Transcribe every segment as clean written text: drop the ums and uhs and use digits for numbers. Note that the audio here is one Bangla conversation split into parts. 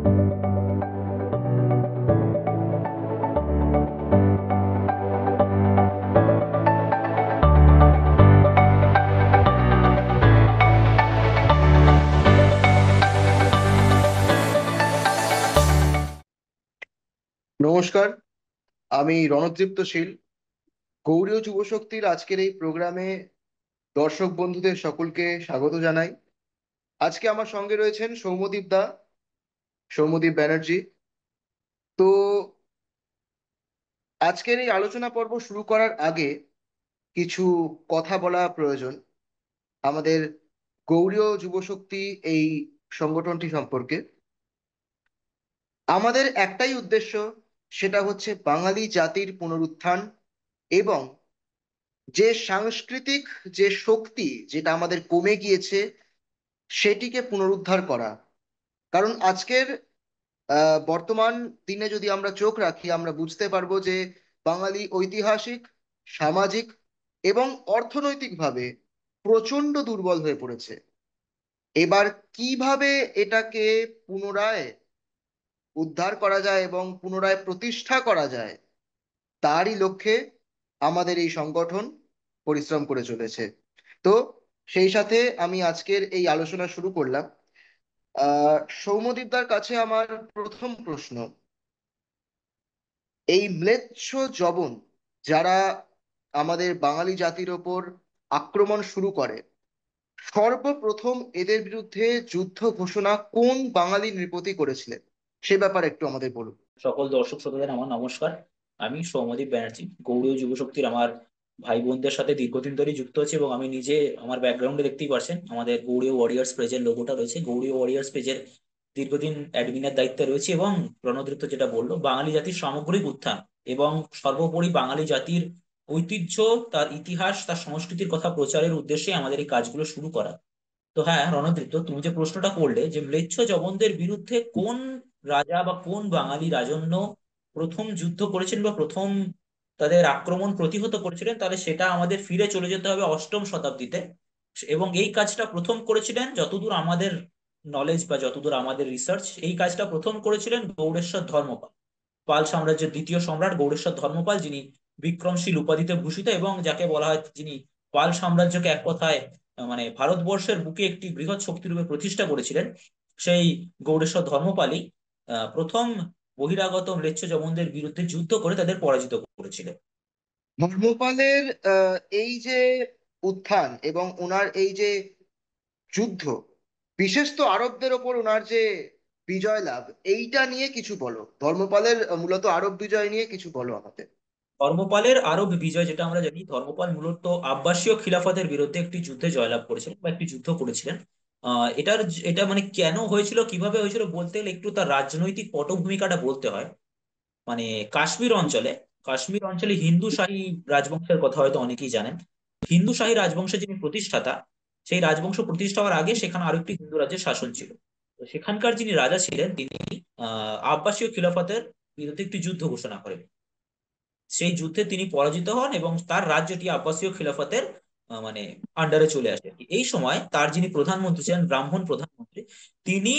নমস্কার। আমি রণদীপ্ত শীল। গৌড়ীয় যুব শক্তির আজকের এই প্রোগ্রামে দর্শক বন্ধুদের সকলকে স্বাগত জানাই। আজকে আমার সঙ্গে রয়েছেন সৌম্যদীপ ব্যানার্জি। তো আজকের এই আলোচনা পর্ব শুরু করার আগে কিছু কথা বলা প্রয়োজন আমাদের গৌড়ীয় যুব শক্তি এই সংগঠনটি সম্পর্কে। আমাদের একটাই উদ্দেশ্য, সেটা হচ্ছে বাঙালি জাতির পুনরুত্থান এবং যে সাংস্কৃতিক যে শক্তি যেটা আমাদের কমে গিয়েছে সেটিকে পুনরুদ্ধার করা। কারণ আজকের বর্তমান দিনে যদি আমরা চোখ রাখি আমরা বুঝতে পারবো যে বাঙালি ঐতিহাসিক, সামাজিক এবং অর্থনৈতিকভাবে প্রচণ্ড দুর্বল হয়ে পড়েছে। এবার কিভাবে এটাকে পুনরায় উদ্ধার করা যায় এবং পুনরায় প্রতিষ্ঠা করা যায় তারই লক্ষ্যে আমাদের এই সংগঠন পরিশ্রম করে চলেছে। তো সেই সাথে আমি আজকের এই আলোচনা শুরু করলাম। সৌম্যদীপদার কাছে আমার প্রথম প্রশ্ন, এই ম্লেচ্ছ জবন যারা আমাদের বাঙালি জাতির ওপর আক্রমণ শুরু করে, সর্বপ্রথম এদের বিরুদ্ধে যুদ্ধ ঘোষণা কোন বাঙালি নৃপতি করেছিলেন সে ব্যাপারে একটু আমাদের বলুন। সকল দর্শক শ্রোতাদের আমার নমস্কার। আমি সৌম্যদীপ ব্যানার্জি, গৌড়ীয় যুব শক্তির আমার ভাই বোনদের সাথে দীর্ঘদিন ধরেই যুক্ত আছি এবং আমি নিজে আমার ব্যাকগ্রাউন্ডে দেখতেই পারছেন আমাদের গৌড়ীয় ওয়ারিয়ার্স পেজের লোগোটা রয়েছে। গৌড়ীয় ওয়ারিয়ার্স পেজের দীর্ঘদিন অ্যাডমিনের দায়িত্বে রয়েছে এবং রণদৃত্য যেটা বললো, বাঙালি জাতির সামগ্রিক উত্থান এবং সর্বোপরি বাঙালি জাতির ঐতিহ্য, তার ইতিহাস, তার সংস্কৃতির কথা প্রচারের উদ্দেশ্যে আমাদের এই কাজগুলো শুরু করা। তো হ্যাঁ রণদৃত্য, তুমি যে প্রশ্নটা করলে যে ম্লেচ্ছ জবনদের বিরুদ্ধে কোন রাজা বা কোন বাঙালি রাজন্য প্রথম যুদ্ধ করেছিলেন বা প্রথম তাদের আক্রমণ প্রতিহত করেছিলেন, তাহলে সেটা আমাদের ফিরে চলে যেতে হবে অষ্টম শতাব্দীতে। এবং এই কাজটা প্রথম করেছিলেন, যতদূর আমাদের নলেজ বা যতদূর আমাদের রিসার্চ, এই কাজটা প্রথম করেছিলেন গৌড়েশ্বর ধর্মপাল। পাল সাম্রাজ্যের দ্বিতীয় সম্রাট গৌড়েশ্বর ধর্মপাল, যিনি বিক্রমশীল উপাধিতে ভূষিত এবং যাকে বলা হয়, যিনি পাল সাম্রাজ্যকে এক কথায় মানে ভারতবর্ষের বুকে একটি বৃহৎ শক্তিরূপে প্রতিষ্ঠা করেছিলেন। সেই গৌড়েশ্বর ধর্মপালই প্রথম বহিরাগত ম্লেচ্ছ জবনদের বিরুদ্ধে যুদ্ধ করে তাদের পরাজিত করেছিলেন। ধর্মপালের এই যে উত্থান এবং ওনার এই যে যুদ্ধ, বিশেষ তো আরবদের ওপর ওনার যে বিজয় লাভ, এইটা নিয়ে কিছু বলো। ধর্মপালের মূলত আরব বিজয় নিয়ে কিছু বলো আমাদের। ধর্মপালের আরব বিজয়, যেটা আমরা জানি, ধর্মপাল মূলত আব্বাসীয় খিলাফতের বিরুদ্ধে একটি যুদ্ধে জয়লাভ করেছিলেন বা একটি যুদ্ধ করেছিলেন। এটা মানে কেন হয়েছিল, কিভাবে হয়েছিল বলতে গেলে একটু তার রাজনৈতিক পটভূমিকাটা বলতে হয়। মানে কাশ্মীর অঞ্চলে হিন্দু শাহী রাজবংশের কথা হয়তো অনেকেই জানেন। হিন্দু শাহী রাজবংশের যিনি প্রতিষ্ঠাতা, সেই রাজবংশ প্রতিষ্ঠা হওয়ার আগে সেখানে আরেকটি হিন্দু রাজ্যের শাসন ছিল। তো সেখানকার যিনি রাজা ছিলেন, তিনি আব্বাসীয় খিলাফতের বিরুদ্ধে একটি যুদ্ধ ঘোষণা করেন। সেই যুদ্ধে তিনি পরাজিত হন এবং তার রাজ্যটি আব্বাসীয় খিলাফতের মানে আন্ডারে চলে আসে। এই সময় তার যিনি প্রধানমন্ত্রী ছিলেন, ব্রাহ্মণ প্রধানমন্ত্রী, তিনি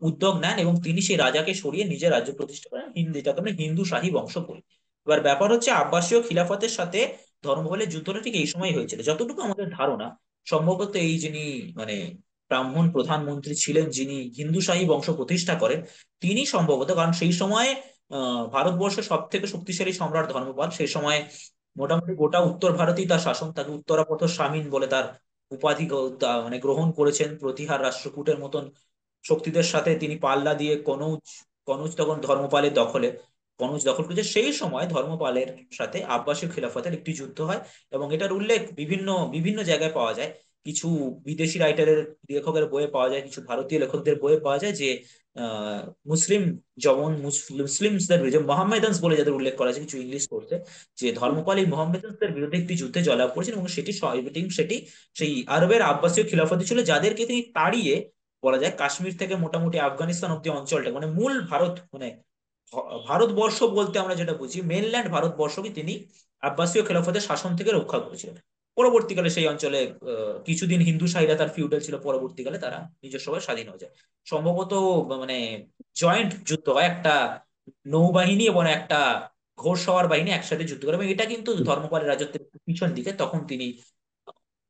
উদ্যোগ নেন এবং তিনি সেই রাজাকে সরিয়ে নিজের রাজ্য প্রতিষ্ঠা করেন, যেটাকে আমরা হিন্দু শাহী বংশ বলি। এবার ব্যাপার হচ্ছে, আব্বাসীয় খিলাফতের সাথে ধর্মপালের যুদ্ধটা ঠিক এই সময় হয়েছিল যতটুকু আমাদের ধারণা। সম্ভবত এই যিনি মানে ব্রাহ্মণ প্রধানমন্ত্রী ছিলেন, যিনি হিন্দু শাহী বংশ প্রতিষ্ঠা করেন, তিনি সম্ভবত, কারণ সেই সময় ভারতবর্ষের সব থেকে শক্তিশালী সম্রাট ধর্মপাল সেই সময় মোটামুটি গোটা উত্তর ভারতেই তার শাসন, তাকে উত্তরাপথ স্বামীন বলে তার উপাধি মানে গ্রহণ করেছেন। প্রতিহার রাষ্ট্রকূটের মতন শক্তিদের সাথে তিনি পাল্লা দিয়ে কনৌজ, কনৌজ তখন ধর্মপালের দখলে, কনৌজ দখল করেছে। সেই সময় ধর্মপালের সাথে আব্বাসীয় খিলাফতের একটি যুদ্ধ হয় এবং এটার উল্লেখ বিভিন্ন বিভিন্ন জায়গায় পাওয়া যায়। কিছু বিদেশি রাইটারের, লেখকের বইয়ে পাওয়া যায়, কিছু ভারতীয় লেখকদের বইয়ে পাওয়া যায় যে আহ মুসলিম যেমন মুসলিমসদের যে মোহাম্মেদানস বলে যাদের উল্লেখ করা আছে কিছু ইংলিশ কোর্সে, যে ধর্মপাল এই মোহাম্মেদানসদের বিরুদ্ধে একটি যুদ্ধে জয়লাভ করেছেন এবং সেটি সেই আরবের আব্বাসীয় খিলাফত ছিল, যাদেরকে তিনি তাড়িয়ে, বলা যায় কাশ্মীর থেকে মোটামুটি আফগানিস্তান অব্দি অঞ্চলটা, মানে মূল ভারত, মানে ভারতবর্ষ বলতে আমরা যেটা বুঝি মেনল্যান্ড ভারতবর্ষকে তিনি আব্বাসীয় খেলাফতের শাসন থেকে রক্ষা করেছিলেন। পরবর্তীকালে সেই অঞ্চলে কিছুদিন হিন্দু শাহীরা তার ফিউডাল ছিল, পরবর্তীকালে তারা নিজস্বভাবে স্বাধীন হয়ে যায়। সম্ভবত মানে জয়েন্ট যুদ্ধ হয়, একটা নৌবাহিনী এবং একটা ঘোড়সওয়ার বাহিনী একসাথে যুদ্ধ করে, এবং এটা কিন্তু ধর্মপালের রাজত্বের পিছন দিকে, তখন তিনি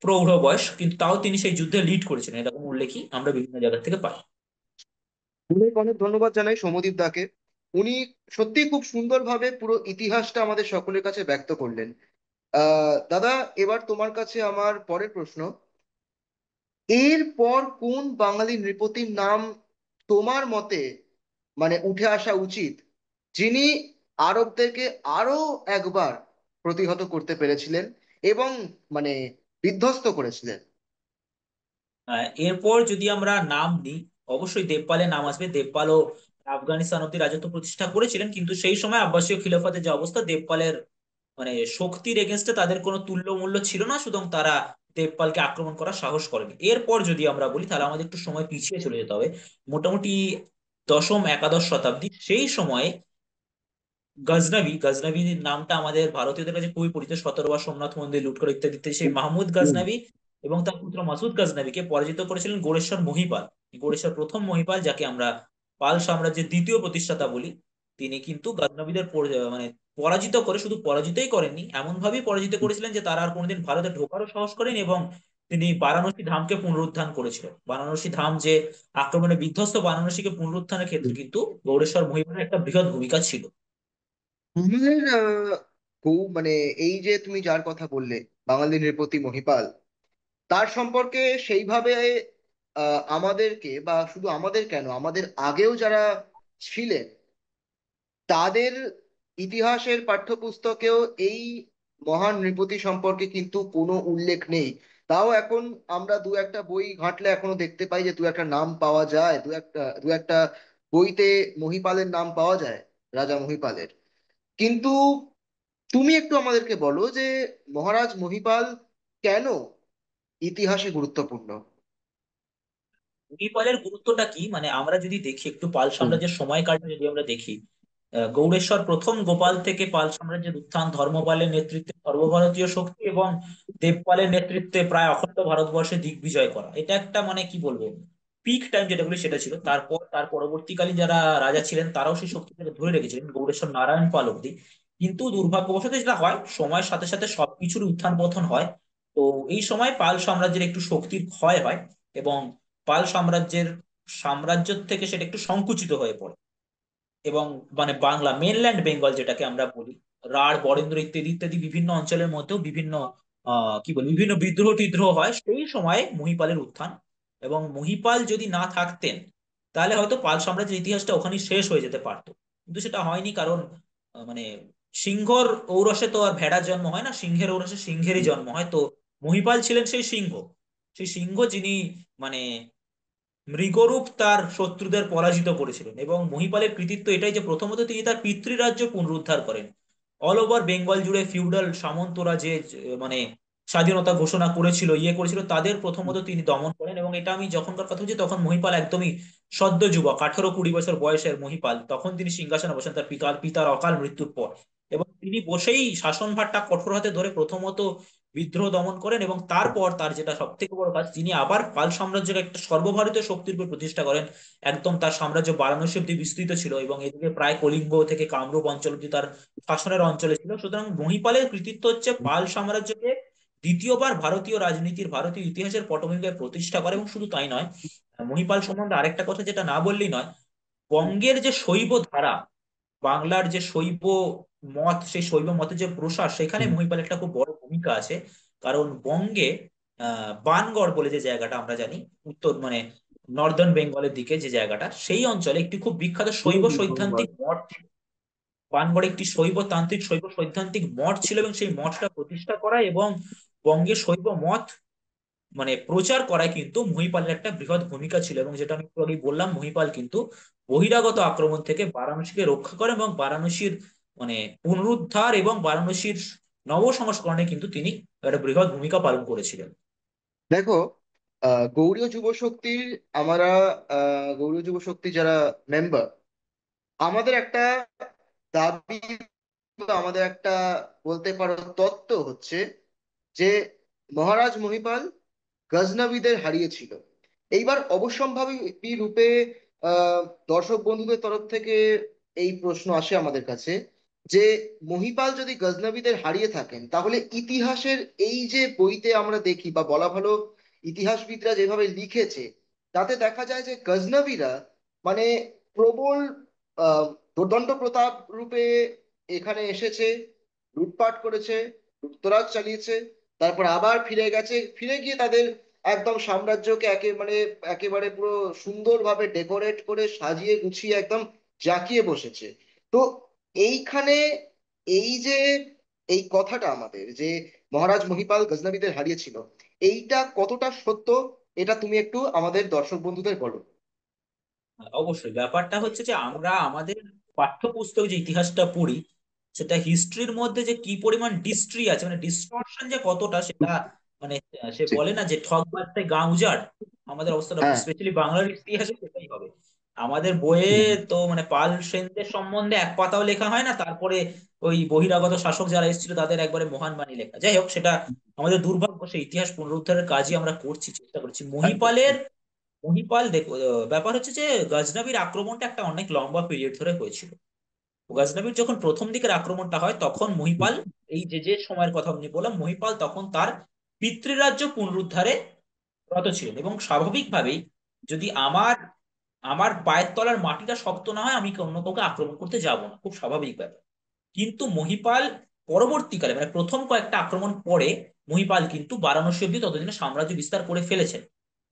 প্রৌঢ় বয়স, কিন্তু তাও তিনি সেই যুদ্ধে লিড করেছিলেন, এরকম উল্লেখই আমরা বিভিন্ন জায়গা থেকে পাই। অনেক অনেক ধন্যবাদ জানাই সৌম্যদীপ দাকে। উনি সত্যিই খুব সুন্দরভাবে পুরো ইতিহাসটা আমাদের সকলের কাছে ব্যক্ত করলেন। দাদা, এবার তোমার কাছে আমার পরের প্রশ্ন। এরপর কোন বাঙালি নৃপতির নাম তোমার মতে মানে উঠে আসা উচিত, যিনি আরবদেরকে আরো একবার প্রতিহত করতে পেরেছিলেন এবং মানে বিধ্বস্ত করেছিলেন? এরপর যদি আমরা নাম নিই, অবশ্যই দেবপালের নাম আসবে। দেবপালও আফগানিস্তান অব্দি রাজত্ব প্রতিষ্ঠা করেছিলেন, কিন্তু সেই সময় আব্বাসীয় খিলাফতের যে অবস্থা, দেবপালের মানে শক্তির এগেনস্টে তাদের কোনো তুল্য মূল্য ছিল না, সুতরাং তারা দেবপালকে আক্রমণ করার সাহস করেনি। এরপর যদি আমরা বলি, তাহলে আমাদের একটু সময় পিছিয়ে চলে যেতে হবে, মোটামুটি দশম একাদশ শতাব্দী। সেই সময়ে গজনবী, গজনবী নামটা আমাদের ভারতীয়দের কাছে খুবই পরিচিত, 17 বার সোমনাথ মন্দির লুট করে ইত্যাদি ইত্যাদি। সেই মাহমুদ হুম। গজনবী এবং তার পুত্র মাসুদ গজনবীকে পরাজিত করেছিলেন গোড়েশ্বর মহিপাল। গোড়েশ্বর প্রথম মহিপাল, যাকে আমরা পাল সাম্রাজ্যের দ্বিতীয় প্রতিষ্ঠাতা বলি, তিনি কিন্তু গজনবীদের মানে পরাজিত করে, শুধু পরাজিতই করেননি, এমন ভাবেই পরাজিত করেছিলেন যে তারা আর কোনোদিন ভারতে ঢোকারও সাহস করেনি, এবং তিনি বারাণসী ধামকে পুনরুদ্ধার করেছিলেন। বারাণসী ধাম যে আক্রমণে বিধ্বস্ত, বারাণসীকে পুনরুত্থানের ক্ষেত্রে কিন্তু গৌড়েশ্বর মহিপালের একটা বৃহৎ ভূমিকা ছিল। তোমার মানে এই যে তুমি যার কথা বললে, বাঙালি নৃপতি মহিপাল, তার সম্পর্কে সেইভাবে আমাদেরকে, বা শুধু আমাদের কেন, আমাদের আগেও যারা ছিলেন তাদের ইতিহাসের পাঠ্যপুস্তকেও এই মহান নৃপতি সম্পর্কে কিন্তু কোনো উল্লেখ নেই। তাও এখন আমরা দু একটা বই ঘাঁটলে এখনো দেখতে পাই যে দু একটা নাম পাওয়া যায়, দু একটা বইতে মহিপালের নাম পাওয়া যায়, রাজা মহিপালের। কিন্তু তুমি একটু আমাদেরকে বলো যে মহারাজ মহিপাল কেন ইতিহাসে গুরুত্বপূর্ণ? মহিপালের গুরুত্বটা কি, মানে আমরা যদি দেখি একটু পাল হুম। সাম্রাজ্যের সময়কালটা যদি আমরা দেখি, গৌড়েশ্বর প্রথম গোপাল থেকে পাল সাম্রাজ্যের উত্থান, ধর্মপালের নেতৃত্বে সর্বভারতীয় শক্তি এবং দেবপালের নেতৃত্বে প্রায় অখণ্ড ভারতবর্ষে দিগ্বিজয় করা, এটা একটা মানে কি বলবো, পিক টাইম যেটা বলি সেটা ছিল। তারপর তার পরবর্তীকালীন যারা রাজা ছিলেন তারাও সেই শক্তিটাকে ধরে রেখেছিলেন, গৌড়েশ্বর নারায়ণ পাল অব্দি। কিন্তু দুর্ভাগ্যবশত যেটা হয়, সময়ের সাথে সাথে সবকিছুর উত্থান পতন হয়। তো এই সময় পাল সাম্রাজ্যের একটু শক্তির ক্ষয় হয়, এবং পাল সাম্রাজ্যের সাম্রাজ্য থেকে সেটা একটু সংকুচিত হয়ে পড়ে, এবং মানে বাংলা মেনল্যান্ড বেঙ্গল যেটাকে আমরা বলি, রাঢ়, বরেন্দ্র ইত্যাদি ইত্যাদি বিভিন্ন অঞ্চলের মধ্যেও বিভিন্ন কি বলি বিভিন্ন বিদ্রোহ টিদ্রোহ হয় সেই সময় মহিপালের উত্থান। এবং মহিপাল যদি না থাকতেন, তাহলে হয়তো পাল সাম্রাজ্যের ইতিহাসটা ওখানেই শেষ হয়ে যেতে পারতো, কিন্তু সেটা হয়নি, কারণ মানে সিংহর ঔরসে তো আর ভেড়ার জন্ম হয় না, সিংহের ঔরসে সিংহেরই জন্ম হয়। তো মহিপাল ছিলেন সেই সিংহ, সেই সিংহ যিনি মানে মৃগরূপ তার শত্রুদের পরাজিত করেছিলেন। এবং মহিপালের কৃতিত্ব এটাই যে প্রথমত তিনি তার পিতৃরাজ্য পুনরুদ্ধার করেন। অল ওভার বেঙ্গল জুড়ে ফিউডাল সামন্তরা যে মানে স্বাধীনতা ঘোষণা করেছিল, ইয়ে করেছিল, তাদের প্রথমত তিনি দমন করেন। এবং এটা আমি যখনকার কথা বলছি, তখন মহিপাল একদমই সদ্য যুবক, 18-20 বছর বয়সের মহিপাল, তখন তিনি সিংহাসনে বসেন তার পিতার পিতার অকাল মৃত্যুর পর। এবং তিনি বসেই শাসনভারটা কঠোর হাতে ধরে প্রথমত বিদ্রোহ দমন করেন, এবং তারপর তার যেটা সব থেকে বড় কাজ, তিনি আবার পাল সাম্রাজ্যকে একটা সর্বভারতীয় শক্তির উপর প্রতিষ্ঠা করেন। একদম তার সাম্রাজ্য বারাণসী অব্দি বিস্তৃত ছিল, এবং এদিকে প্রায় কলিঙ্গ থেকে কামরূপ অঞ্চল অব্দি তার শাসনের অঞ্চলে ছিল। সুতরাং মহিপালের কৃতিত্ব হচ্ছে পাল সাম্রাজ্যকে দ্বিতীয়বার ভারতীয় রাজনীতির, ভারতীয় ইতিহাসের পটভূমিকায় প্রতিষ্ঠা করে। এবং শুধু তাই নয়, মহিপাল সম্বন্ধে আরেকটা কথা যেটা না বললেই নয়, বঙ্গের যে শৈব ধারা, বাংলার যে শৈব মত, সেই শৈব মতের যে প্রসার, সেখানে মহিপাল একটা খুব বড় ভূমিকা আছে। কারণ বঙ্গে বানগড় বলে যে জায়গাটা আমরা জানি, উত্তর মানে নর্দার্ন বেঙ্গলের দিকে যে জায়গাটা, সেই অঞ্চলে একটি খুব বিখ্যাত শৈব ধন্যবাদ। সৈদ্ধান্তিক মঠ ছিল। বানগড়ে একটি শৈব তান্ত্রিক শৈব সৈদ্ধান্তিক মঠ ছিল, এবং সেই মঠটা প্রতিষ্ঠা করা এবং বঙ্গে শৈব মত মানে প্রচার করায় কিন্তু মহিপালের একটা বৃহৎ ভূমিকা ছিল। এবং যেটা আমি একটু আগেই বললাম, মহিপাল কিন্তু বহিরাগত আক্রমণ থেকে বারাণসীকে রক্ষা করে, এবং বারাণসীর মানে পুনরুদ্ধার এবং বারাণসীর নবসংস্করণে কিন্তু তিনি একটা বৃহৎ ভূমিকা পালন করেছিলেন। দেখো, গৌড়ীয় যুব শক্তির আমরা গৌড়ীয় যুব শক্তি যারা মেম্বার, আমাদের একটা দাবি বা আমাদের একটা বলতে পারো তত্ত্ব হচ্ছে যে মহারাজ মহিপাল গজনবীদের হারিয়েছিল। এইবার অবশ্যম্ভাবী রূপে আহ দর্শক বন্ধুদের তরফ থেকে এই প্রশ্ন আসে আমাদের কাছে যে মহিপাল যদি গজনবীদের হারিয়ে থাকেন, তাহলে ইতিহাসের এই যে বইতে আমরা দেখি বা বলা ভালো ইতিহাসবিদরা যেভাবে লিখেছে, তাতে দেখা যায় যে গজনবীরা মানে প্রবল আহ দোর্দণ্ড প্রতাপ রূপে এখানে এসেছে, লুটপাট করেছে, লুটতরাজ চালিয়েছে, তারপর আবার ফিরে গেছে, ফিরে গিয়ে তাদের একদম সাম্রাজ্যকে একেবারে পুরো সুন্দরভাবে ডেকোরেট করে সাজিয়ে গুছিয়ে একদম জাঁকিয়ে বসেছে। তো এইখানে এই যে এই কথাটা আমাদের যে মহারাজ মহিপাল গজনবীদের হারিয়েছিল, এইটা কতটা সত্য, এটা তুমি একটু আমাদের দর্শক বন্ধুদের বলো। অবশ্যই ব্যাপারটা হচ্ছে যে আমরা আমাদের পাঠ্যপুস্তক যে ইতিহাসটা পড়ি, সেটা হিস্ট্রির মধ্যে যে কি পরিমাণ ডিস্ট্রি আছে, মানে ডিস্টরশন যে কতটা সেটা, মানে সে ঠিক। বলে না যে ঠক বাজতে গাঁ উজাড়, আমাদের অবস্থাটা হ্যাঁ। স্পেশালি বাংলার ইতিহাসে সেটাই হবে। আমাদের বইয়ে হুম। তো মানে পাল সেনদের সম্বন্ধে এক পাতাও লেখা হয় না, তারপরে ওই বহিরাগত শাসক যারা এসেছিল তাদের একবারে মহান বাণী লেখা। যাই হোক, সেটা আমাদের দুর্ভাগ্য, সেই ইতিহাস পুনরুদ্ধারের কাজই আমরা করছি, চেষ্টা করছি। একদম। মহিপাল দেখো, ব্যাপার হচ্ছে যে গজনবীর আক্রমণটা একটা অনেক লম্বা পিরিয়ড ধরে হয়েছিল। গজনবীর যখন প্রথম দিকের আক্রমণটা হয় তখন মহিপাল, এই যে যে সময়ের কথা আমি বললাম, মহিপাল তখন তার পিতৃরাজ্য পুনরুদ্ধারে রত ছিলেন। এবং স্বাভাবিকভাবেই যদি আমার আমার পায়ের তলার মাটিটা শক্ত না হয়, আমি অন্য কাউকে আক্রমণ করতে যাব না, খুব স্বাভাবিক ব্যাপার। কিন্তু মহিপাল পরবর্তীকালে, মানে প্রথম কয়েকটা আক্রমণ পরে, মহিপাল কিন্তু বারাণসী অব্দি ততদিনে সাম্রাজ্য বিস্তার করে ফেলেছেন।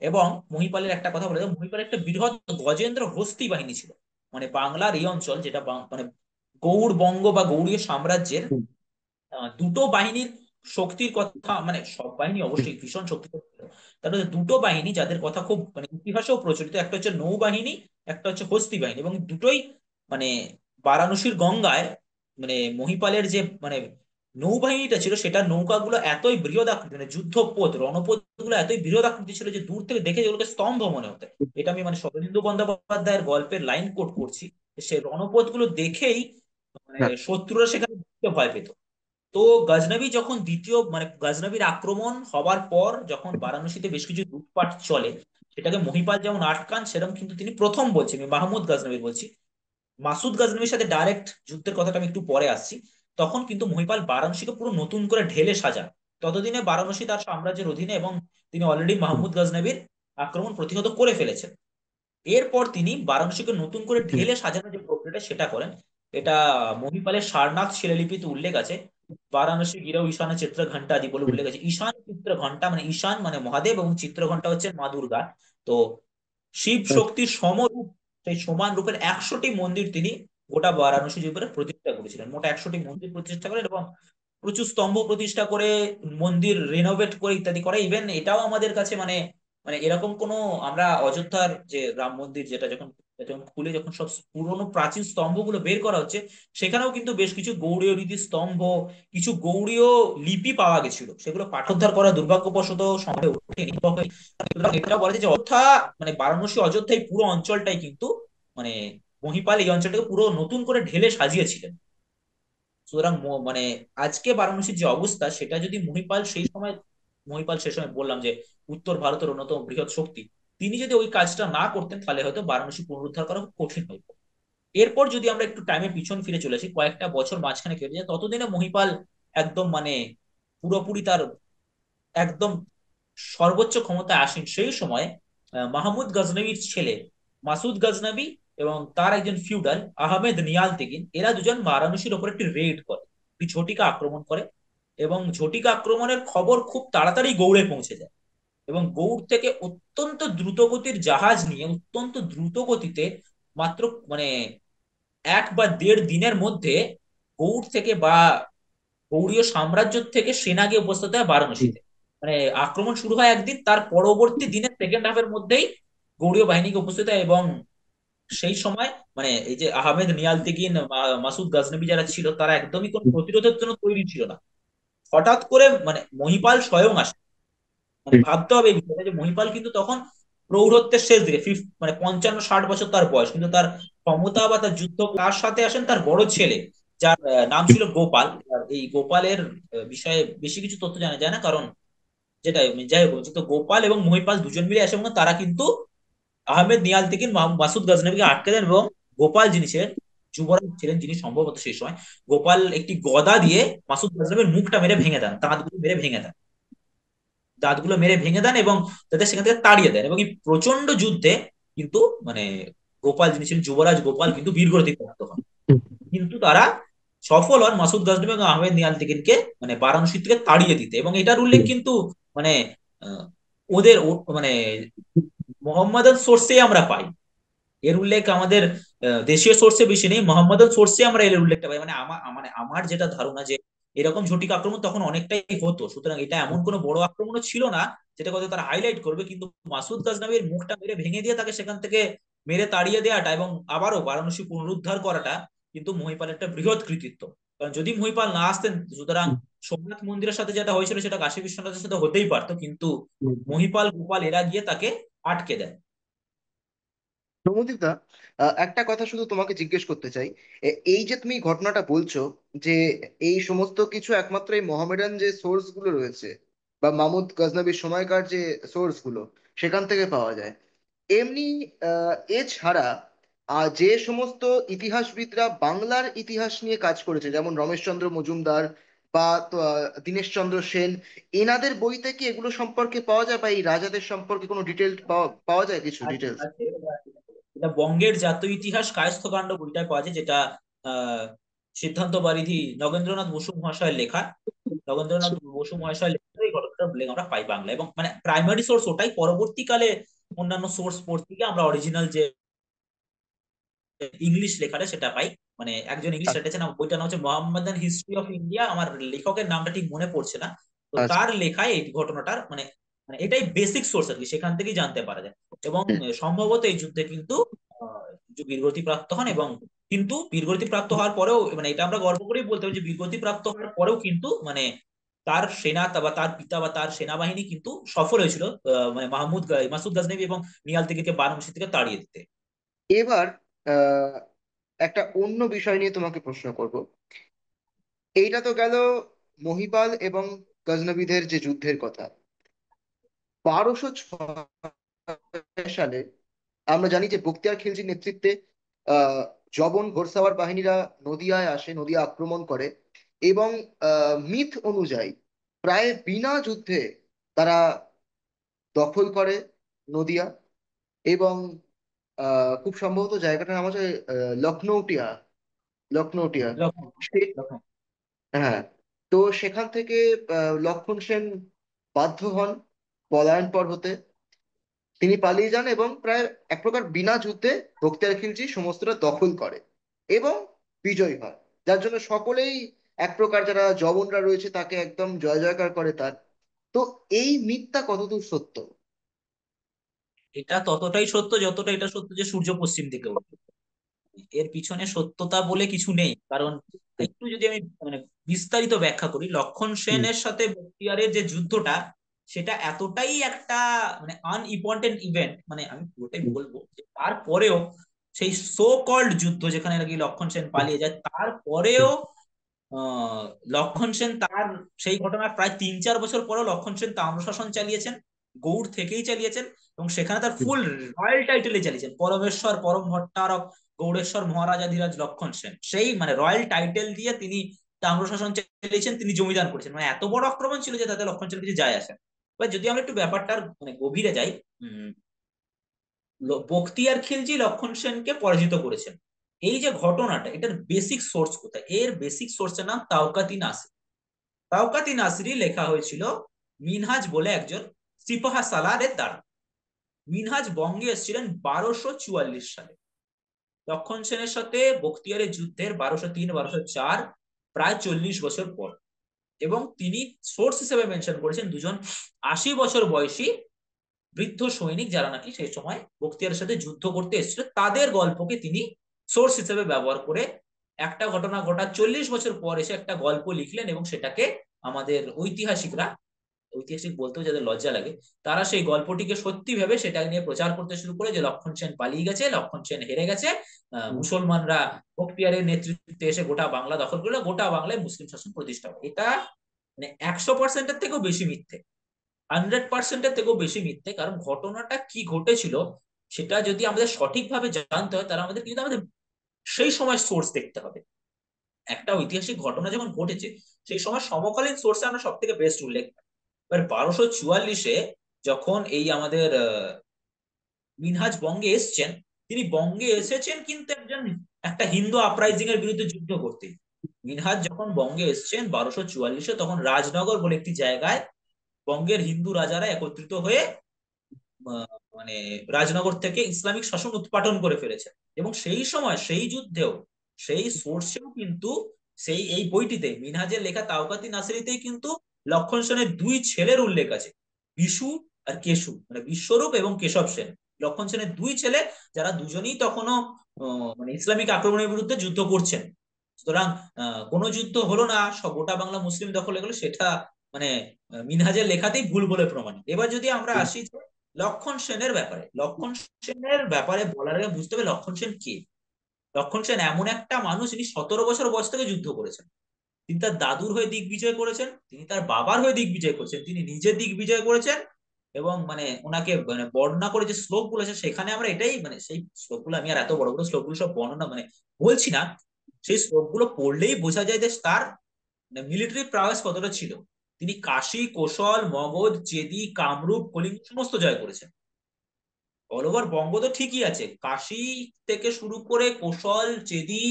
এবং মহিপালের একটা কথা বলে, মহিপালের একটা বৃহৎ গজেন্দ্র হস্তি বাহিনী ছিল। মানে বাংলার এই অঞ্চল, যেটা মানে গৌড় বঙ্গ বা গৌড়ীয় সাম্রাজ্যের হুম। দুটো বাহিনীর শক্তির কথা, মানে সব বাহিনী হুম। অবশ্যই ভীষণ শক্তিশালী ছিল, তার মধ্যে দুটো বাহিনী যাদের কথা খুব মানে ইতিহাসেও প্রচলিত, একটা হচ্ছে নৌবাহিনী, একটা হচ্ছে হস্তি বাহিনী। এবং দুটোই মানে বারাণসীর গঙ্গায়, মানে মহিপালের যে মানে নৌবাহিনীটা ছিল, সেটা নৌকাগুলো এতই বৃহৎ আকৃতি, মানে যুদ্ধপোত রণপোত গুলো এতই বৃহৎ আকৃতি ছিল যে দূর থেকে দেখে যেগুলোকে স্তম্ভ মনে হতো। এটা আমি মানে শরদিন্দু বন্দ্যোপাধ্যায়ের গল্পের লাইন কোট করছি। সে রণপোত গুলো দেখেই মানে হ্যাঁ। শত্রুরা সেখানে ঢুকতে ভয় পেত। তো গজনবী যখন দ্বিতীয়, মানে গজনবীর আক্রমণ হবার পর যখন বারাণসীতে বেশ কিছু লুটপাট চলে, সেটাকে মহিপাল যেমন আটকান, সেরকম কিন্তু তিনি প্রথম বলছি, আমি মাহমুদ গজনবী বলছি, মাসুদ গজনবীর সাথে ডাইরেক্ট যুদ্ধের কথাটা আমি একটু পরে আসছি। তখন কিন্তু মহিপাল বারাণসীকে পুরো নতুন করে ঢেলে সাজান। ততদিনে বারাণসী তার সাম্রাজ্যের অধীনে, এবং তিনি অলরেডি হুম। মাহমুদ গজনবীর আক্রমণ প্রতিহত করে ফেলেছেন। এরপর তিনি বারাণসীকে নতুন করে হুম। ঢেলে সাজানোর যে প্রক্রিয়াটা সেটা করেন। এটা মহিপালের সারনাথ শিলালিপিতে উল্লেখ আছে। বারাণসী গিরৌ ঈশান চিত্র ঘন্টা আদি বলে হুম। উল্লেখ আছে। ঈশান চিত্র ঘন্টা মানে ঈশান মানে মহাদেব, এবং চিত্র ঘন্টা হচ্ছে মা দুর্গা। তো শিব হুম। শক্তির সমরূপ, সেই সমান রূপের 100টি মন্দির তিনি গোটা বারাণসী জুড়ে প্রতিষ্ঠা করেছিলেন। মোট 100টি মন্দির প্রতিষ্ঠা করেন, এবং প্রচুর স্তম্ভ প্রতিষ্ঠা করে, মন্দির রেনোভেট করে ইত্যাদি করে। ইভেন এটাও আমাদের কাছে মানে মানে এরকম কোনো, আমরা অযোধ্যার যে রাম মন্দির, যেটা যখন যখন খুলে যখন সব পুরনো প্রাচীন স্তম্ভগুলো বের করা হচ্ছে, সেখানেও কিন্তু বেশ কিছু গৌড়ীয় রীতির স্তম্ভ, কিছু গৌড়ীয় লিপি পাওয়া গেছিল। সেগুলো পাঠোদ্ধার করা দুর্ভাগ্যবশত সম্ভব হয়ে ওঠেনি। তবে সুতরাং এটা বলা যায় যে অযোধ্যা, মানে বারাণসী অযোধ্যা, এই পুরো অঞ্চলটাই কিন্তু মানে মহিপাল এই অঞ্চলটাকে পুরো নতুন করে ঢেলে সাজিয়েছিলেন। সুতরাং মানে আজকে বারাণসীর যে অবস্থা, সেটা যদি মহিপাল সেই সময়, মহিপাল সেই সময় বললাম যে উত্তর ভারতের অন্যতম বৃহৎ শক্তি, তিনি যদি ওই কাজটা না করতেন, তাহলে হয়তো বারাণসী পুনরুদ্ধার করা খুব কঠিন হতো। এরপর যদি আমরা একটু টাইমে পিছন ফিরে চলেছি, কয়েকটা বছর মাঝখানে কেটে যায়, ততদিনে মহিপাল একদম মানে পুরোপুরি তার একদম সর্বোচ্চ ক্ষমতায় আসেন। সেই সময় মাহমুদ গজনবীর ছেলে মাসুদ গজনবী এবং তার একজন ফিউডাল আহমেদ নিয়ালতেগিন, এরা দুজন বারাণসীর ওপর একটি রেড করে, একটি ঝটিকা আক্রমণ করে। এবং ঝটিকা আক্রমণের খবর খুব তাড়াতাড়ি গৌড়ে পৌঁছে যায়। এবং গৌড় থেকে অত্যন্ত দ্রুতগতির জাহাজ নিয়ে, অত্যন্ত দ্রুত গতিতে, মাত্র মানে 1 বা 1.5 দিনের মধ্যে গৌড় থেকে বা গৌড়ীয় সাম্রাজ্য থেকে সেনা গিয়ে উপস্থিত হয় হুম। বারাণসীতে। মানে আক্রমণ শুরু হয় একদিন, তার পরবর্তী দিনের সেকেন্ড হাফের মধ্যেই গৌড়ীয় বাহিনীকে উপস্থিত হয়। এবং সেই সময় মানে এই যে আহমেদ নিয়ালতেগিন, মাসুদ গাজনবী যারা ছিল, তারা একদমই কোনো প্রতিরোধের জন্য তৈরি ছিল না। হঠাৎ করে মানে মহিপাল স্বয়ং আসে। মানে হুম। ভাবতে হবে এই বিষয়টা, যে মহিপাল কিন্তু তখন প্রৌঢ়ত্বের শেষ দিকে, 55-60 বছর তার বয়স, কিন্তু তার ক্ষমতা বা তার যুদ্ধ, তার সাথে আসেন তার বড় ছেলে, যার নাম ছিল গোপাল। আর এই গোপালের বিষয়ে বেশি কিছু তথ্য জানা যায় না, কারণ যেটা যাই হোক বলছি, তো গোপাল এবং মহিপাল দুজন মিলে আসে, এবং তারা কিন্তু আহমেদ নিয়ালতিকিন মাসুদ গজনবীকে আটকে দেন এবং গোপাল যিনি ছিলেন, যুবরাজ ছিলেন যিনি সম্ভবত সেই সময়, গোপাল একটি গদা দিয়ে মাসুদ গজনবীর মুখটা মেরে ভেঙে দেন, দাঁতগুলো মেরে ভেঙে দেন, দাঁতগুলো মেরে ভেঙে দেন এবং তাদের সেখান থেকে তাড়িয়ে দেন। এবং এই প্রচন্ড যুদ্ধে কিন্তু মানে গোপাল যিনি ছিলেন যুবরাজ গোপাল কিন্তু বীরগতি প্রাপ্ত হন। কিন্তু তারা সফল হন মাসুদ গজনবী এবং আহমেদ নিয়ালতিকিনকে মানে বারাণসী থেকে তাড়িয়ে দিতে। এবং এটার উল্লেখ কিন্তু মানে আহ, মানে মোহাম্মদান সোর্সে আমরা পাই। এর উল্লেখ আমাদের দেশীয় সোর্সে বেশি নেই, মোহাম্মদান সোর্সে আমরা এর উল্লেখটা পাই। মানে আমার যেটা ধারণা যে এরকম ঝটিকা আক্রমণ তখন অনেকটাই হতো, সুতরাং এটা এমন কোনো বড় আক্রমণও ছিল না যেটা কথা তারা হাইলাইট করবে। কিন্তু মাসুদ গাজনবীর মুখটা মেরে ভেঙে দিয়ে তাকে সেখান থেকে মেরে তাড়িয়ে দেওয়াটা এবং আবারও বারাণসী পুনরুদ্ধার করাটা কিন্তু মহিপালের একটা বৃহৎ কৃতিত্ব। কারণ যদি মহিপাল না আসতেন, সুতরাং সোমনাথ মন্দিরের সাথে যেটা হয়েছিল সেটা কাশী বিশ্বনাথের সাথে হতেই পারতো, কিন্তু মহিপাল গোপাল এরা গিয়ে তাকে আটকে দেয়। প্রমোদিতা, একটা কথা শুধু তোমাকে জিজ্ঞেস করতে চাই। এই যে তুমি ঘটনাটা বলছো যে এই সমস্ত কিছু একমাত্র এই মোহামেডান যে সোর্স গুলো রয়েছে বা মামুদ গজনবীর সময়কার যে সোর্স গুলো সেখান থেকে পাওয়া যায়, এমনি এছাড়া যে সমস্ত ইতিহাসবিদরা বাংলার ইতিহাস নিয়ে কাজ করেছে, যেমন রমেশচন্দ্র মজুমদার বা দীনেশচন্দ্র সেন, এনাদের বইতে কি এগুলো সম্পর্কে পাওয়া যায়, বা এই রাজাদের সম্পর্কে কোনো ডিটেল পাওয়া যায়, কিছু আছে ডিটেলস? আছে এটা বঙ্গের জাতীয় ইতিহাস কায়স্থকাণ্ড বইটায় পাওয়া যায়, যেটা আহ সিদ্ধান্ত বারিধি নগেন্দ্রনাথ বসু মহাশয়ের লেখা। নগেন্দ্রনাথ বসু মহাশয়ের লেখা এই ঘটনাটা উল্লেখ আমরা পাই বাংলা, এবং মানে প্রাইমারি সোর্স ওটাই। পরবর্তীকালে অন্যান্য সোর্স পড়তে গিয়ে আমরা অরিজিনাল যে ইংলিশ লেখাটা সেটা পাই। মানে একজন ইংলিশ লিখেছেন, বইটার নাম হচ্ছে মোহাম্মদান হিস্ট্রি অফ ইন্ডিয়া, আমার লেখকের নামটা ঠিক মনে পড়ছে না। তো আচ্ছা। তার লেখায় এই ঘটনাটার মানে মানে এটাই বেসিক সোর্স আর কি, সেখান থেকেই জানতে পারা যায়। এবং সম্ভবত এই যুদ্ধে কিন্তু যে বীরগতি প্রাপ্ত হন, এবং কিন্তু বীরগতি প্রাপ্ত হওয়ার পরেও মানে এটা আমরা গর্ব করেই বলতে পারি যে বীরগতি প্রাপ্ত হওয়ার পরেও কিন্তু মানে তার সেনা বা তার পিতা বা তার সেনাবাহিনী কিন্তু সফল হয়েছিল মানে মাসুদ গজনবী এবং নিয়ালতিকে বারাণসী থেকে তাড়িয়ে দিতে। এবার আহ, একটা অন্য বিষয় নিয়ে তোমাকে প্রশ্ন করব। এইটা তো গেল মহিপাল এবং গজনবীদের যে যুদ্ধের কথা। 1206 সালে আমরা জানি যে বখতিয়ার খিলজির নেতৃত্বে আহ জবন ঘোড়সাওয়ার বাহিনীরা নদিয়ায় আসে, নদিয়া আক্রমণ করে, এবং মিথ অনুযায়ী প্রায় বিনা যুদ্ধে তারা দখল করে নদিয়া। এবং খুব সম্ভবত জায়গাটার নাম হচ্ছে লখনৌটিয়া, লখনৌটিয়া। লখনৌ সে- লখনৌ হ্যাঁ। তো সেখান থেকে লক্ষণ সেন বাধ্য হন পলায়ন পর হতে। তিনি পালিয়ে যান এবং প্রায় এক প্রকার বিনা যুদ্ধে বখতিয়ার খিলজি সমস্তটা দখল করে এবং বিজয়ী হয়, যার জন্য সকলেই এক প্রকার যারা জবনরা রয়েছে তাকে একদম জয় জয়কার করে তার। তো এই মিথটা কতদূর সত্য? এটা ততটাই সত্য যতটা এটা সত্য যে সূর্য পশ্চিম দিকে ওঠে। এর পিছনে সত্যতা বলে কিছু নেই, কারণ একটু যদি আমি মানে বিস্তারিত ব্যাখ্যা করি, লক্ষণ হুম। সেনের সাথে বখতিয়ারের যে যুদ্ধটা সেটা এতটাই একটা মানে আনইম্পর্টেন্ট ইভেন্ট, মানে আমি পুরোটাই বলবো যে তারপরেও সেই সো কল্ড যুদ্ধ যেখানে নাকি লক্ষণ সেন পালিয়ে যায়, তারপরেও আহ লক্ষণ সেন তার সেই ঘটনার প্রায় 3-4 বছর পরেও লক্ষণ সেন তাম্রশাসন চালিয়েছেন, গৌড় থেকেই চালিয়েছেন। এবং সেখানে তার ফুল রয়্যাল টাইটেলে চালিয়েছেন, পরমেশ্বর পরম ভট্টারক গৌড়েশ্বর মহারাজাধিরাজ লক্ষণ সেন, সেই মানে রয়্যাল টাইটেল দিয়ে তিনি তাম্রশাসন চালিয়েছেন, তিনি জমিদান করেছেন। মানে এত বড় আক্রমণ ছিল যে তাতে লক্ষণ সেন কিছু যায় আসে না। এবার যদি আমরা একটু ব্যাপারটার মানে গভীরে যাই, উম বখতিয়ার খিলজি লক্ষণ সেনকে পরাজিত করেছেন। এই যে ঘটনাটা, এটার বেসিক সোর্স কোথায়? এর বেসিক সোর্সের নাম তাওকাতি নাসির। তাওকাতি নাসিরি লেখা হয়েছিল মিনহাজ বলে একজন সিপাহা সালারের দ্বারা। মিনহাজ বঙ্গে এসেছিলেন 1244 সালে, লক্ষণ সেনের সাথে বখতিয়ারের যুদ্ধের 1203-1204, প্রায় 40 বছর পর। এবং তিনি সোর্স হিসেবে মেনশন করেছেন দুজন 80 বছর বয়সী বৃদ্ধ সৈনিক যারা নাকি সেই সময় বখতিয়ারের সাথে যুদ্ধ করতে এসেছিল, তাদের গল্পকে তিনি সোর্স হিসেবে ব্যবহার করে একটা ঘটনা ঘটা 40 বছর পর এসে একটা গল্প লিখলেন। এবং সেটাকে আমাদের ঐতিহাসিকরা, ঐতিহাসিক বলতেও যাদের লজ্জা লাগে, তারা সেই গল্পটিকে সত্যি ভেবে সেটা নিয়ে প্রচার করতে শুরু করে যে লক্ষণ সেন পালিয়ে গেছে, লক্ষণ সেন হেরে গেছে, মুসলমানরা বখতিয়ারের নেতৃত্বে এসে গোটা বাংলা দখল করলো, গোটা বাংলায় মুসলিম শাসন প্রতিষ্ঠা হয়। এটা মানে 100%-এর থেকেও বেশি মিথ্যে, 100%-এর থেকেও বেশি মিথ্যে। কারণ ঘটনাটা কি ঘটেছিল সেটা যদি আমাদের সঠিকভাবে জানতে হয় তাহলে আমাদের কিন্তু আমাদের সেই সময় সোর্স দেখতে হবে। একটা ঐতিহাসিক ঘটনা যখন ঘটেছে সেই সময় সমকালীন সোর্সে আমরা সব থেকে বেস্ট উল্লেখ পাই। এবার 1244-এ যখন এই আমাদের মিনহাজ বঙ্গে এসছেন, তিনি বঙ্গে এসেছেন কিন্তু একটা হিন্দু আপরাইজিং এর বিরুদ্ধে যুদ্ধ করতে। মিনহাজ যখন বঙ্গে এসছেন 1244-এ, তখন রাজনগর বলে একটি জায়গায় বঙ্গের হিন্দু রাজারা একত্রিত হয়ে মানে রাজনগর থেকে ইসলামিক শাসন উৎপাটন করে ফেলেছে। এবং সেই সময় সেই যুদ্ধেও সেই সোর্সেও কিন্তু সেই এই বইটিতে মিনহাজের লেখা তাওকাতি নাসিরিতেই কিন্তু লক্ষণ সেনের দুই ছেলের উল্লেখ আছে, বিশু আর কেশু, মানে বিশ্বরূপ এবং কেশব সেন। লক্ষণ সেনের দুই ছেলে, যারা দুজনেই তখনও মানে ইসলামিক আক্রমণের বিরুদ্ধে যুদ্ধ করছেন। সুতরাং কোনো যুদ্ধ হলো না, সব গোটা বাংলা মুসলিম দখলে গেলো, সেটা মানে মিনহাজের লেখাতেই ভুল বলে প্রমাণিত। এবার যদি আমরা আসি লক্ষণ সেনের ব্যাপারে, লক্ষণ সেনের ব্যাপারে বলার আগে বুঝতে হবে লক্ষণ সেন কে। লক্ষণ সেন এমন একটা মানুষ, যিনি 17 বছর বয়স থেকে যুদ্ধ করেছেন। তিনি তার দাদুর হয়ে দিগ্বিজয় করেছেন, তিনি তার বাবার হয়ে দিগ্বিজয় করেছেন, তিনি নিজে দিগ্বিজয় করেছেন। এবং মানে ওনাকে মানে বর্ণনা করে যে শ্লোক গুলো আছে, সেখানে আমরা এটাই মানে সেই শ্লোকগুলো, আমি আর এত বড় বড় শ্লোকগুলো সব বর্ণনা মানে বলছি না, সেই শ্লোকগুলো পড়লেই বোঝা যায় যে তার মিলিটারি প্রাওয়েস কতটা ছিল। তিনি কাশী, কোশল, মগধ, চেদি, কামরূপ, কলিঙ্গ সমস্ত জয় করেছেন। অল ওভার বঙ্গ তো ঠিকই আছে, কাশী থেকে শুরু করে কোশল, চেদি,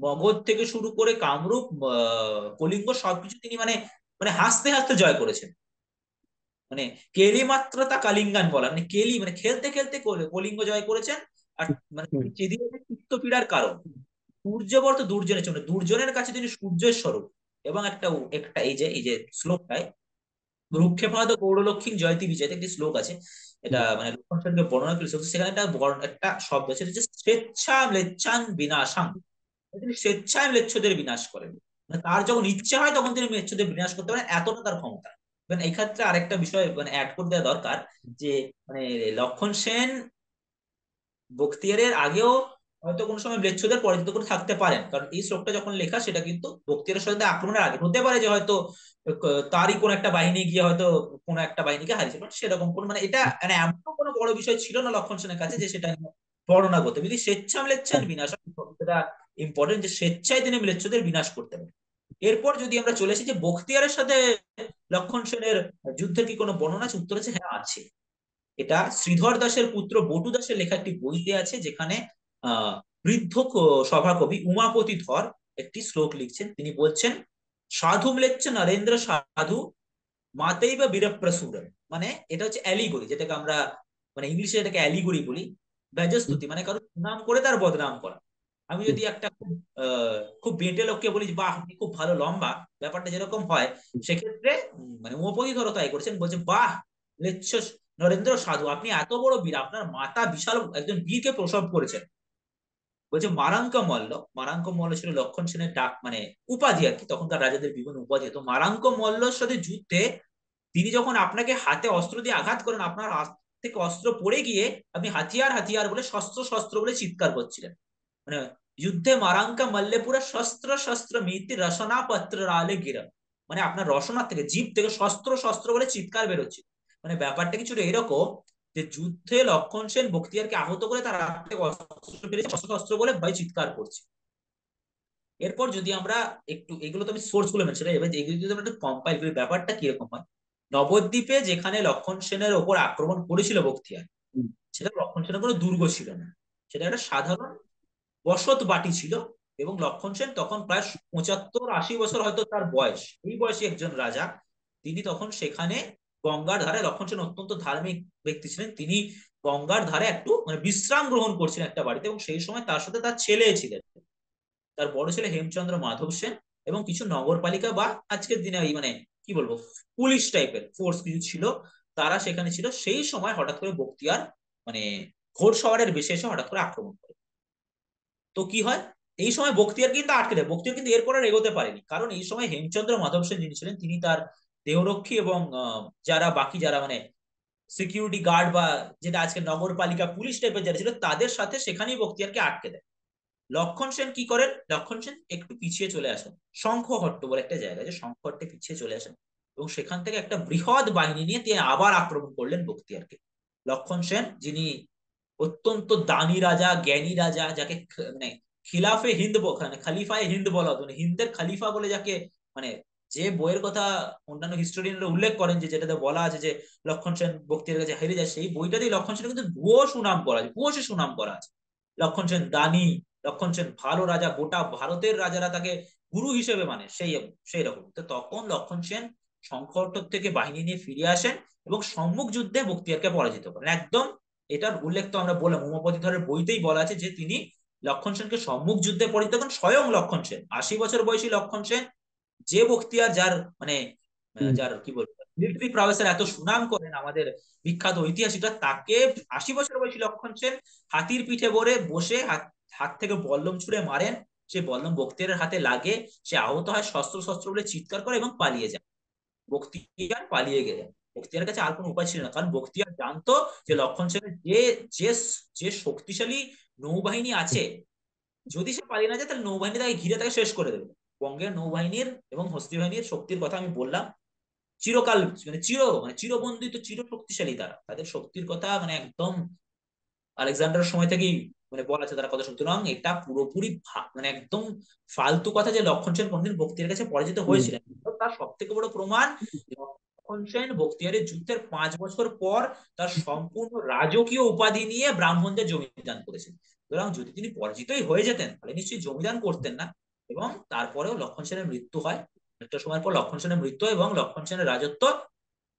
মগধ থেকে শুরু করে কামরূপ, কলিঙ্গ সবকিছু তিনি মানে মানে হাসতে হাসতে জয় করেছেন। মানে কেলি মাত্র তা কালিঙ্গান বলা, মানে কেলি মানে খেলতে খেলতে কলিঙ্গ জয় করেছেন। আর মানে হুম, চেদি হচ্ছে চিত্তপীড়ার কারণ। সূর্যবর্ত দুর্জনের জন্য, দুর্জনের কাছে তিনি সূর্যের স্বরূপ। এবং একটা একটা এই যে শ্লোকটায় রুক্ষেপাদ গৌরলক্ষ্মী জয়তি বিজয়তে একটি শ্লোক আছে, এটা হুম, মানে লক্ষণ সেনকে বর্ণনা করে শ্লোক, সেখানে একটা একটা শব্দ আছে যে স্বেচ্ছা ম্লেচ্ছাং বিনাশাং। তিনি স্বেচ্ছায় ম্লেচ্ছদের বিনাশ করেন। মানে তার যখন ইচ্ছা হয় তখন তিনি ম্লেচ্ছদের বিনাশ করতে পারেন, এতটা তার ক্ষমতা। মানে এই ক্ষেত্রে আরেকটা বিষয় মানে অ্যাড করে দেওয়া দরকার, যে মানে লক্ষণ সেন বখতিয়ারের আগেও হয়তো কোনো সময় ম্লেচ্ছদের পরাজিত করে থাকতে পারেন, কারণ এই শ্লোকটা যখন লেখা সেটা কিন্তু বখতিয়ারের সাথে আক্রমণের আগে হতে পারে, যে হয়তো তারই কোন একটা বাহিনী গিয়ে হয়তো কোন একটা বাহিনীকে হারিয়েছে, বাট সেরকম কোন মানে এটা মানে এমন কোনো বড় বিষয় ছিল না লক্ষণ সেনের কাছে যে সেটা নিয়ে বর্ণনা করতে। যদি স্বেচ্ছা ম্লেচ্ছার বিনাশ, সেটা ইম্পর্টেন্ট যে স্বেচ্ছায় তিনি ম্লেচ্ছদের বিনাশ করতে পারেন। এরপর যদি আমরা চলে এসেছি যে বখতিয়ারের সাথে লক্ষণ সেনের যুদ্ধের কি কোনো বর্ণনা আছে, উত্তর আছে হ্যাঁ আছে। এটা শ্রীধর দাসের পুত্র বটু দাসের লেখা একটি বইতে আছে, যেখানে আহ বৃদ্ধ সভাকবি উমাপতি ধর একটি শ্লোক লিখছেন। তিনি বলছেন, সাধু ম্লেচ্ছ নরেন্দ্র সাধু মাতেই বা বীরপ্রসুর। মানে এটা হচ্ছে অ্যালিগরি, যেটাকে আমরা মানে ইংলিশে এটাকে অ্যালিগরি বলি। হুম, ব্যজস্তুতি মানে কারো নাম করে তার বদনাম করা। আমি হুম, যদি একটা খুব বেঁটে লোককে বলি যে, বাহ আপনি খুব ভালো লম্বা, ব্যাপারটা যেরকম হয়, সেক্ষেত্রে মানে উমাপতি ধরো তাই করেছেন, বলছে বাহ ম্লেচ্ছ নরেন্দ্র সাধু, আপনি এত বড় বীর, আপনার মাতা বিশাল একজন বীরকে প্রসব করেছেন। বলছে মারাঙ্ক মল্ল, মারাঙ্ক মল্ল ছিল লক্ষণ সেনের ডাক মানে উপাধি আর কি, তখনকার রাজাদের বিভিন্ন উপাধি। তো মারাঙ্ক মল্লর সাথে যুদ্ধে তিনি যখন আপনাকে হাতে অস্ত্র দিয়ে আঘাত করেন, আপনার হাত থেকে অস্ত্র পড়ে গিয়ে আপনি হাতিয়ার হাতিয়ার বলে, শস্ত্র শস্ত্র বলে চিৎকার করছিলেন। মানে যুদ্ধে মারাঙ্কা মল্লে পুরো শস্ত্র শস্ত্র মিতি রসনা পত্র রালে গিরম, মানে আপনার রসনা থেকে জিভ থেকে শস্ত্র শস্ত্র বলে চিৎকার বেরোচ্ছে। মানে ব্যাপারটা কিছুটা এরকম যে যুদ্ধে লক্ষণ সেন বখতিয়ারকে আহত করে তার হাত থেকে অস্ত্র ফিরেছে, শস্ত্র শস্ত্র বলে ভয় চিৎকার করছে। এরপর যদি আমরা একটু, এগুলো তো আমি সোর্স গুলো মেনশন, এবার এগুলো যদি আমরা একটু কম্পাইল করি, ব্যাপারটা কিরকম হয়। নবদ্বীপে যেখানে লক্ষণ সেনের ওপর আক্রমণ করেছিল বখতিয়ার, হুম, সেটা লক্ষণ সেনের কোনো দুর্গ ছিল না, সেটা একটা সাধারণ বসত বাটি ছিল। এবং লক্ষণ সেন তখন প্রায় 75-80 বছর হয়তো তার বয়স, এই বয়সী একজন রাজা। তিনি তখন সেখানে গঙ্গার ধারে, লক্ষণ সেন অত্যন্ত ধার্মিক ব্যক্তি ছিলেন, তিনি গঙ্গার ধারে একটু মানে বিশ্রাম গ্রহণ করছিলেন একটা বাড়িতে, এবং সেই সময় তার সাথে তার ছেলে ছিলেন, তার বড় ছেলে হেমচন্দ্র মাধব সেন, এবং কিছু নগরপালিকা বা আজকের দিনে এই মানে কি বলবো পুলিশ টাইপের ফোর্স কিছু ছিল, তারা সেখানে ছিল। সেই সময় হঠাৎ করে বখতিয়ার মানে ঘোড়সওয়ারের বেশে এসে হঠাৎ করে আক্রমণ করে। তো কি হয়, এই সময় বখতিয়ার কিন্তু আটকে দেয়, বখতিয়ার কিন্তু এরপর আর এগোতে পারেনি, কারণ এই সময় হেমচন্দ্র মাধব সেন যিনি ছিলেন, তিনি তার দেহরক্ষী এবং যারা বাকি যারা মানে সিকিউরিটি গার্ড বা যেটা আজকে নগরপালিকা পুলিশ টাইপের যারা ছিল, তাদের সাথে সেখানেই বখতিয়ারকে আটকে দেয়। লক্ষণ সেন কি করেন, লক্ষণ সেন একটু পিছিয়ে চলে আসেন, শঙ্খহট্ট বলে একটা জায়গা আছে, শঙ্খহট্টে পিছিয়ে চলে আসেন, এবং সেখান থেকে একটা বৃহৎ বাহিনী নিয়ে তিনি আবার আক্রমণ করলেন বখতিয়ারকে। লক্ষণ সেন যিনি অত্যন্ত দানি রাজা, জ্ঞানী রাজা, যাকে মানে খিলাফে হিন্দ মানে খালিফায়ে হিন্দ বলা হতো, মানে হিন্দের খালিফা বলে যাকে, মানে যে বইয়ের কথা অন্যান্য হিস্টোরিয়ানরা উল্লেখ করেন, যে যেটাতে বলা আছে যে লক্ষণ সেন বক্তিয়ারের কাছে হেরে যায়, সেই বইটাতেই লক্ষণ সেনের কিন্তু ভুয়ো সুনাম করা আছে, ভুয়ো সে সুনাম করা আছে। লক্ষণ সেন দানি, লক্ষণ সেন ভালো রাজা, গোটা ভারতের রাজারা তাকে গুরু হিসেবে মানে, সেই রকম। তো তখন লক্ষণ সেন সংকট থেকে বাহিনী নিয়ে ফিরে আসেন এবং সম্মুখ যুদ্ধে বক্তিয়ারকে পরাজিত করেন একদম। এটার উল্লেখ তো আমরা বললাম, উমাপতি ধরের বইতেই বলা আছে যে তিনি লক্ষণ সেনকে সম্মুখ যুদ্ধে পরাজিত করেন। স্বয়ং লক্ষণ সেন, 80 বছর বয়সী লক্ষণ সেন, যে বক্তিয়ার যার মানে হুম। যার কি বলবো মিলিটারি প্রাওয়েসের এত সুনাম করেন আমাদের বিখ্যাত ঐতিহাসিকরা, তাকে 80 বছর বয়সী লক্ষণ সেন হাতির পিঠে করে বসে হাত হাত থেকে বল্লম ছুড়ে মারেন। সে বল্লম বক্তিয়ারের হাতে লাগে, সে আহত হয়, শস্ত্র শস্ত্র বলে চিৎকার করে এবং পালিয়ে যায়। বখতিয়ার পালিয়ে গেলেন। বখতিয়ারের কাছে আর কোনো উপায় ছিল না, কারণ বখতিয়ার জানতো যে লক্ষণ সেনের যে যে শক্তিশালী নৌবাহিনী আছে, যদি সে পালিয়ে না যায় তাহলে নৌবাহিনী তাকে ঘিরে তাকে শেষ করে দেবে। বঙ্গের নৌবাহিনীর এবং হস্তি বাহিনীর শক্তির কথা আমি বললাম, চিরকাল মানে চিরবন্দিত, চির শক্তিশালী তারা, তাদের শক্তির কথা মানে একদম আলেকজান্ডারের সময় থেকেই মানে বলা আছে তারা কত শক্তি। সুতরাং এটা পুরোপুরি মানে একদম ফালতু কথা যে লক্ষণ সেন কোনদিন বক্তিয়ারের কাছে পরাজিত হুম। হয়েছিলেন। তার সব থেকে বড় প্রমাণ, লক্ষণ সেন বক্তিয়ারের যুদ্ধের 5 বছর পর তার সম্পূর্ণ রাজকীয় উপাধি নিয়ে ব্রাহ্মণদের জমিদান করেছেন। সুতরাং যদি তিনি পরাজিতই হয়ে যেতেন তাহলে নিশ্চয়ই জমিদান করতেন না। এবং তারপরেও লক্ষণ সেনের মৃত্যু হয়। একটা সময় পর লক্ষণ সেনের মৃত্যু হয় এবং লক্ষণ সেনের রাজত্ব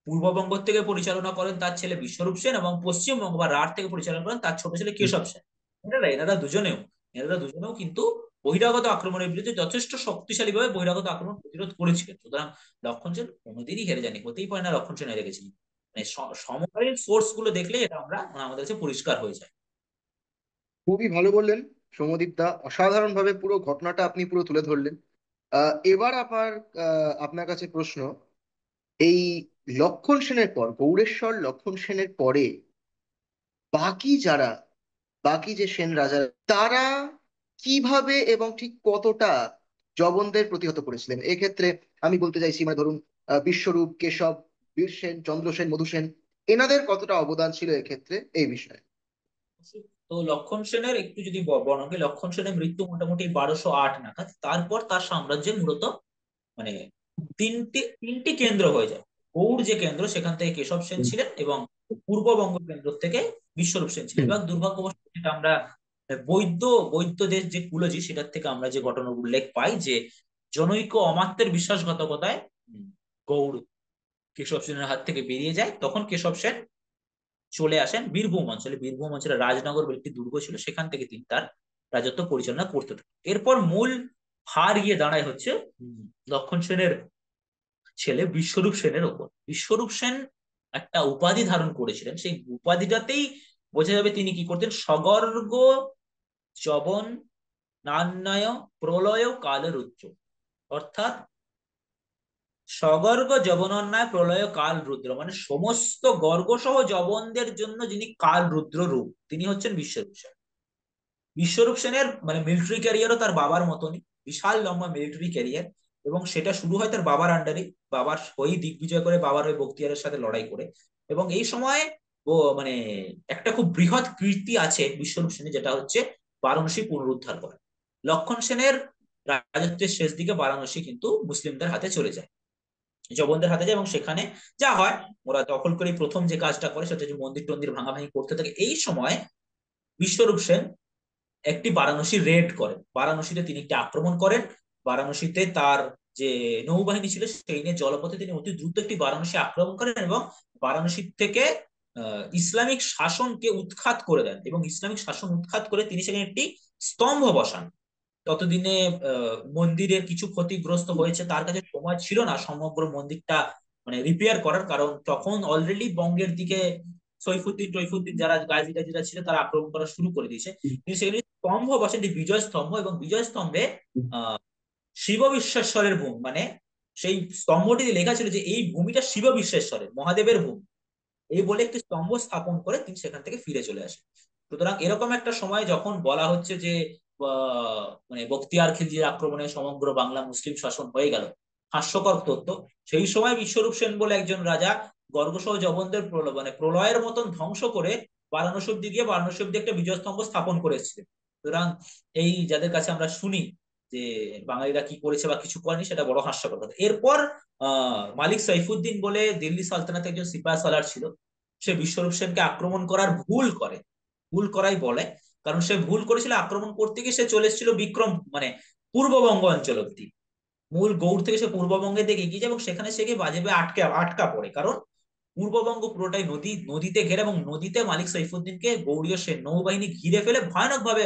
পূর্ববঙ্গ থেকে পরিচালনা করেন তার ছেলে বিশ্বরূপ সেন, এবং পশ্চিমবঙ্গ বা রাঢ় থেকে পরিচালনা করেন তার ছোট ছেলে কেশব সেন। এনারা দুজনেও কিন্তু বহিরাগত আক্রমণের বিরুদ্ধে যথেষ্ট শক্তিশালী ভাবে বহিরাগত আক্রমণ প্রতিরোধ করেছিলেন। সুতরাং লক্ষণ সেন কোনোদিনই হেরে যায়নি, হতেই পারে না লক্ষণ সেন হেরে গেছিলেন। মানে সমকালীন সোর্স গুলো দেখলেই এটা আমরা আমাদের কাছে পরিষ্কার হয়ে যায়। খুবই ভালো বললেন সৌম্যদীপ দা, অসাধারণ ভাবে পুরো ঘটনাটা আপনি পুরো তুলে ধরলেন। এবার আপনার কাছে প্রশ্ন, এই লক্ষণ সেনের পর, গৌড়েশ্বর লক্ষণ সেনের পরে বাকি যারা, বাকি যে সেন রাজা, তারা কিভাবে এবং ঠিক কতটা জবনদের প্রতিহত করেছিলেন? এক্ষেত্রে আমি বলতে চাইছি, মানে ধরুন বিশ্বরূপ, কেশব, বীরসেন, চন্দ্রসেন, মধুসেন, এনাদের কতটা অবদান ছিল এক্ষেত্রে, এই বিষয়ে। তো লক্ষণ সেনের একটু যদি বর্ণনা করি, লক্ষণ সেনের মৃত্যু মোটামুটি 1208 নাগাদ। তারপর তার সাম্রাজ্যে মূলত মানে তিনটি কেন্দ্র হয়ে যায়। গৌড় যে কেন্দ্র, সেখান থেকে কেশব সেন ছিলেন, এবং পূর্ববঙ্গ কেন্দ্র থেকে বিশ্বরূপ সেন ছিলেন। হুম। এবং দুর্ভাগ্যবশত যেটা আমরা বৈদ্য বৈদ্যদের যে কুলজি, সেটার থেকে আমরা যে ঘটনার উল্লেখ পাই যে জনৈক অমাত্যের বিশ্বাসঘাতকতায় গৌড় কেশব সেনের হাত থেকে বেরিয়ে যায়। তখন কেশব সেন চলে আসেন বীরভূম অঞ্চলে। বীরভূম অঞ্চলে রাজনগর বলে একটি দুর্গ ছিল, সেখান থেকে তিনি তার রাজত্ব পরিচালনা করতে থাকেন। এরপর মূল ভার গিয়ে দাঁড়ায় হচ্ছে লক্ষণ সেনের ছেলে বিশ্বরূপ সেনের ওপর। বিশ্বরূপ সেন একটা উপাধি ধারণ করেছিলেন, সেই উপাধিটাতেই বোঝা যাবে তিনি কি করতেন। সগর্গ জবন নান্যয় প্রলয় কালের উচ্চ, অর্থাৎ সগর্গ যবনন্যায় প্রলয় কাল রুদ্র, মানে সমস্ত গর্গ সহ যবনদের জন্য যিনি কাল রুদ্র রূপ, তিনি হচ্ছেন বিশ্বরূপ সেন। বিশ্বরূপ সেনের মানে মিলিটারি ক্যারিয়ারও তার বাবার মতনই, বিশাল লম্বা মিলিটারি ক্যারিয়ার। এবং সেটা শুরু হয় তার বাবার আন্ডারে, বাবার হয়ে দিগ্বিজয় করে, বাবার হয়ে বখতিয়ারের সাথে লড়াই করে। এবং এই সময় ও মানে একটা খুব বৃহৎ কীর্তি আছে বিশ্বরূপ সেনের, যেটা হচ্ছে বারাণসী পুনরুদ্ধার করা। লক্ষণ সেনের রাজত্বের শেষ দিকে বারাণসী কিন্তু মুসলিমদের হাতে চলে যায়, জবনদের হাতে যায়, এবং সেখানে যা হয়, ওরা দখল করে প্রথম যে কাজটা করে সেটা হচ্ছে মন্দির টন্দির ভাঙাভাঙি করতে থাকে। এই সময় বিশ্বরূপ সেন একটি বারাণসী রেড করেন, বারাণসীতে তিনি একটি আক্রমণ করেন। বারাণসীতে তার যে নৌবাহিনী ছিল সেই নিয়ে জলপথে তিনি অতি দ্রুত একটি বারাণসী আক্রমণ করেন, এবং বারাণসী থেকে ইসলামিক শাসনকে উৎখাত করে দেন। এবং ইসলামিক শাসন উৎখাত করে তিনি সেখানে একটি স্তম্ভ বসান। ততদিনে মন্দিরের কিছু ক্ষতিগ্রস্ত হয়েছে, তার কাছে সময় ছিল না সমগ্র মন্দিরটা মানে রিপেয়ার করার, কারণ তখন অলরেডি বঙ্গের দিকে সৈফুদ্দিন টৈফুদ্দিন যারা গাজী টাজীরা ছিল তারা আক্রমণ করা শুরু করে দিয়েছে। তিনি সেখানে স্তম্ভ বসেন, বিজয় স্তম্ভ, এবং বিজয় স্তম্ভে আহ শিব বিশ্বেশ্বরের ভূমি, মানে সেই স্তম্ভটিতে লেখা ছিল যে এই ভূমিটা শিব বিশ্বেশ্বরের, মহাদেবের ভূমি, এই বলে একটি স্তম্ভ স্থাপন করে তিনি সেখান থেকে ফিরে চলে আসেন। সুতরাং এরকম একটা সময় যখন বলা হচ্ছে যে মানে বখতিয়ার খিলজির আক্রমণে সমগ্র বাংলা মুসলিম শাসন হয়ে গেল, হাস্যকর তথ্য। সেই সময় বিশ্বরূপ সেন বলে একজন রাজা গর্গসহ জবনদের মানে প্রলয়ের মতন ধ্বংস করে বারাণসী অব্দি গিয়ে বারাণসী অব্দি একটা বিজয় স্তম্ভ স্থাপন করে এসেছিলেন। সুতরাং এই যাদের কাছে আমরা শুনি যে বাঙালিরা কি করেছে বা কিছু করেনি, সেটা বড় হাস্যকর কথা। এরপর মালিক সাইফুদ্দিন বলে দিল্লি সালতানাতে একজন সিপাহি সালার ছিল, সে বিশ্বরূপ সেনকে আক্রমণ করার ভুল করে। ভুল করাই বলে, কারণ সে ভুল করেছিল, আক্রমণ করতে গিয়ে সে চলে এসেছিল বিক্রম মানে পূর্ববঙ্গ অঞ্চল অব্দি। মূল গৌড় থেকে সে পূর্ববঙ্গের দিকে এগিয়ে যায় এবং সেখানে সে গিয়ে বাজেভাবে আটকে আটকা পড়ে, কারণ পূর্ববঙ্গ পুরোটাই নদী, নদীতে ঘেরা, এবং নদীতে মালিক সাইফুদ্দিনকে গৌড়ীয় সে নৌবাহিনী ঘিরে ফেলে ভয়ানক ভাবে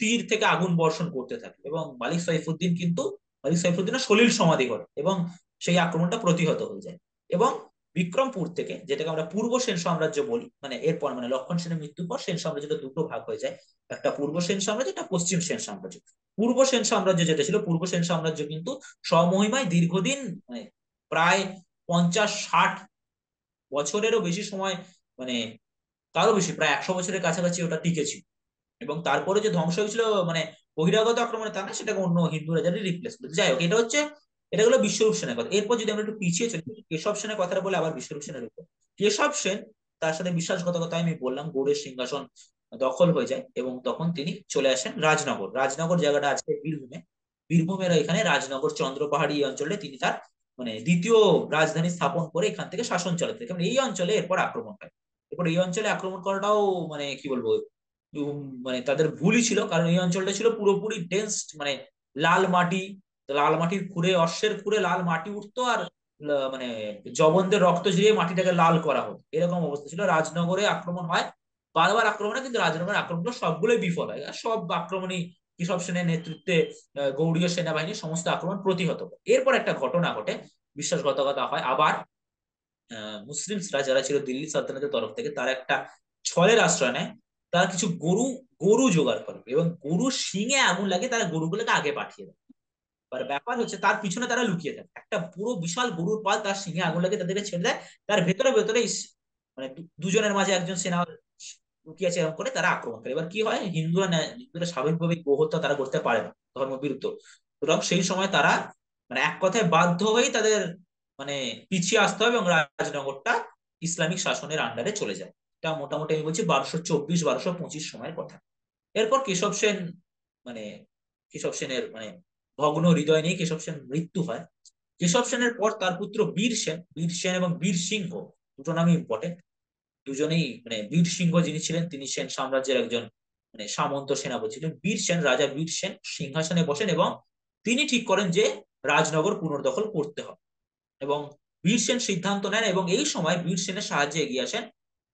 তীর থেকে আগুন বর্ষণ করতে থাকে, এবং মালিক সাইফুদ্দিনের সলিল সমাধি ঘটে এবং সেই আক্রমণটা প্রতিহত হয়ে যায়। এবং বিক্রমপুর থেকে, যেটাকে আমরা পূর্ব সেন সাম্রাজ্য বলি, মানে এরপর মানে লক্ষণ সেনের মৃত্যুর পর সেন সাম্রাজ্যটা দুটো ভাগ হয়ে যায়, একটা পূর্ব সেন সাম্রাজ্য, একটা পশ্চিম সেন সাম্রাজ্য। পূর্ব সেন সাম্রাজ্য যেটা ছিল, পূর্ব সেন সাম্রাজ্য কিন্তু স্বমহিমায় দীর্ঘদিন মানে প্রায় 50-60 বছরেরও বেশি সময়, মানে তারও বেশি, প্রায় 100 বছরের কাছাকাছি ওটা টিকেছিল। এবং তারপরে যে ধ্বংস হয়েছিল মানে বহিরাগত আক্রমণে, তা না, সেটাকে অন্য হিন্দু রাজারই রিপ্লেস করে। যাই হোক, এটা হচ্ছে, এটা হলো বিশ্বরূপ সেনের কথা। এরপর যদি আমরা একটু পিছিয়ে চলি, কেশব সেনের কথা বলে আবার বিশ্বরূপ সেনের উপর। কেশব সেন, তার সাথে বিশ্বাসঘাতকতা আমি বললাম, গৌড়ের সিংহাসন দখল হয়ে যায় এবং তখন তিনি চলে আসেন রাজনগর। রাজনগর জায়গাটা আজকে বীরভূমে, বীরভূমের এখানে রাজনগর চন্দ্র পাহাড়ি এই অঞ্চলে তিনি তার মানে দ্বিতীয় রাজধানী স্থাপন করে এখান থেকে শাসন চালাতে থাকেন। এই অঞ্চলে এরপর আক্রমণ হয়। এরপর এই অঞ্চলে আক্রমণ করাটাও মানে কি বলবো, মানে তাদের ভুলই ছিল, কারণ এই অঞ্চলটা ছিল পুরোপুরি ডেন্স, মানে লাল মাটি। লাল মাটির খুঁড়ে, অশ্বের খুঁড়ে লাল মাটি উঠতো, আর মানে জবনদের রক্ত ঝরিয়ে মাটিটাকে লাল করা হতো, এরকম অবস্থা ছিল। রাজনগরে আক্রমণ হয়, বারবার আক্রমণ হয়, কিন্তু রাজনগরের আক্রমণগুলো সবগুলোই বিফল হয়, আর সব আক্রমণই কেশব সেনের নেতৃত্বে গৌড়ীয় সেনাবাহিনীর সমস্ত আক্রমণ প্রতিহত করে। এরপর একটা ঘটনা ঘটে, বিশ্বাসঘাতকতা হয় আবার। মুসলিমসরা যারা ছিল দিল্লি সালতানাতের তরফ থেকে, তারা একটা ছলের আশ্রয় নেয়। তারা কিছু গরু গরু জোগাড় করে এবং গরুর শিঙে আগুন লাগে, তারা গরুগুলোকে আগে পাঠিয়ে দেয়। এবার ব্যাপার হচ্ছে, তার পিছনে তারা লুকিয়ে থাকে, একটা পুরো বিশাল গরুর পাল, তার শিঙে আগুন লাগে, তাদেরকে ছেড়ে দেয়। তার ভেতরে ভেতরে মানে দুজনের মাঝে একজন সেনা লুকিয়ে আছে, এরকম করে তারা আক্রমণ করে। এবার কি হয়, হিন্দুরা স্বাভাবিকভাবে গোহত্যা তারা করতে পারে না, ধর্মবিরুদ্ধ। সুতরাং সেই সময় তারা মানে এক কথায় বাধ্য হয়েই তাদের মানে পিছিয়ে আসতে হবে এবং রাজনগরটা ইসলামিক শাসনের আন্ডারে চলে যায়। এটা মোটামুটি আমি বলছি 1224-1225 সময়ের কথা। এরপর কেশব সেন মানে কেশব সেনের মানে ভগ্ন হৃদয় নিয়ে কেশব সেন মৃত্যু হয়। কেশব সেনের পর তার পুত্র বীর সেন এবং বীর সিংহ, দুটো নামই ইম্পর্টেন্ট। দুজনেই মানে বীর সিংহ যিনি ছিলেন, তিনি সেন সাম্রাজ্যের একজন মানে সামন্ত সেনাপতি ছিলেন। বীর সেন, রাজা বীর সেন সিংহাসনে বসেন এবং তিনি ঠিক করেন যে রাজনগর পুনর্দখল করতে হবে। এবং বীর সেন সিদ্ধান্ত নেন, এবং এই সময় বীর সেনের সাহায্যে এগিয়ে আসেন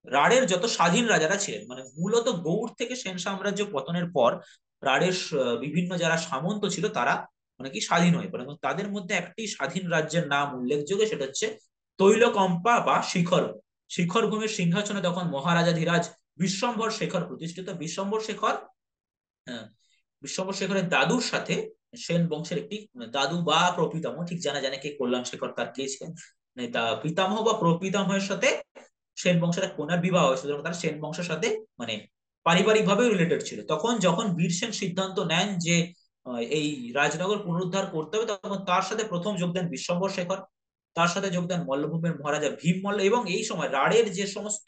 রাঢ়ের যত স্বাধীন রাজারা ছিলেন। মানে মূলত গৌড় থেকে সেন সাম্রাজ্য পতনের পর রাঢ়ের বিভিন্ন যারা সামন্ত ছিল, তারা মানে কি স্বাধীন হয়ে পড়ে, এবং তাদের মধ্যে একটি স্বাধীন রাজ্যের নাম উল্লেখযোগ্য, সেটা হচ্ছে তৈলকম্পা বা শিখর। শিখরভূমির সিংহাসনে তখন মহারাজা ধীরাজ বিশ্বম্ভর শেখর প্রতিষ্ঠিত। বিশ্বম্ভর শেখর, বিশ্বম্ভর শেখরের দাদুর সাথে সেন বংশের একটি দাদু বা প্রপিতামহ, ঠিক জানা জানে কে কল্যাণ শেখর তার কে ছিলেন, মানে তা পিতামহ বা প্রপিতামহের সাথে সেন বংশের এক কন্যার বিবাহ হয়েছিল, তারা সেন বংশের সাথে মানে পারিবারিক ভাবে রিলেটেড ছিল। তখন যখন বীর সেন সিদ্ধান্ত নেন যে এই রাজনগর পুনরুদ্ধার করতে হবে, তখন তার সাথে প্রথম যোগ দেন বিশ্বম্ভর শেখর, তার সাথে যোগ দেন মল্লভূমের মহারাজা ভীম মল্ল, এবং এই সময় রাঢ়ের যে সমস্ত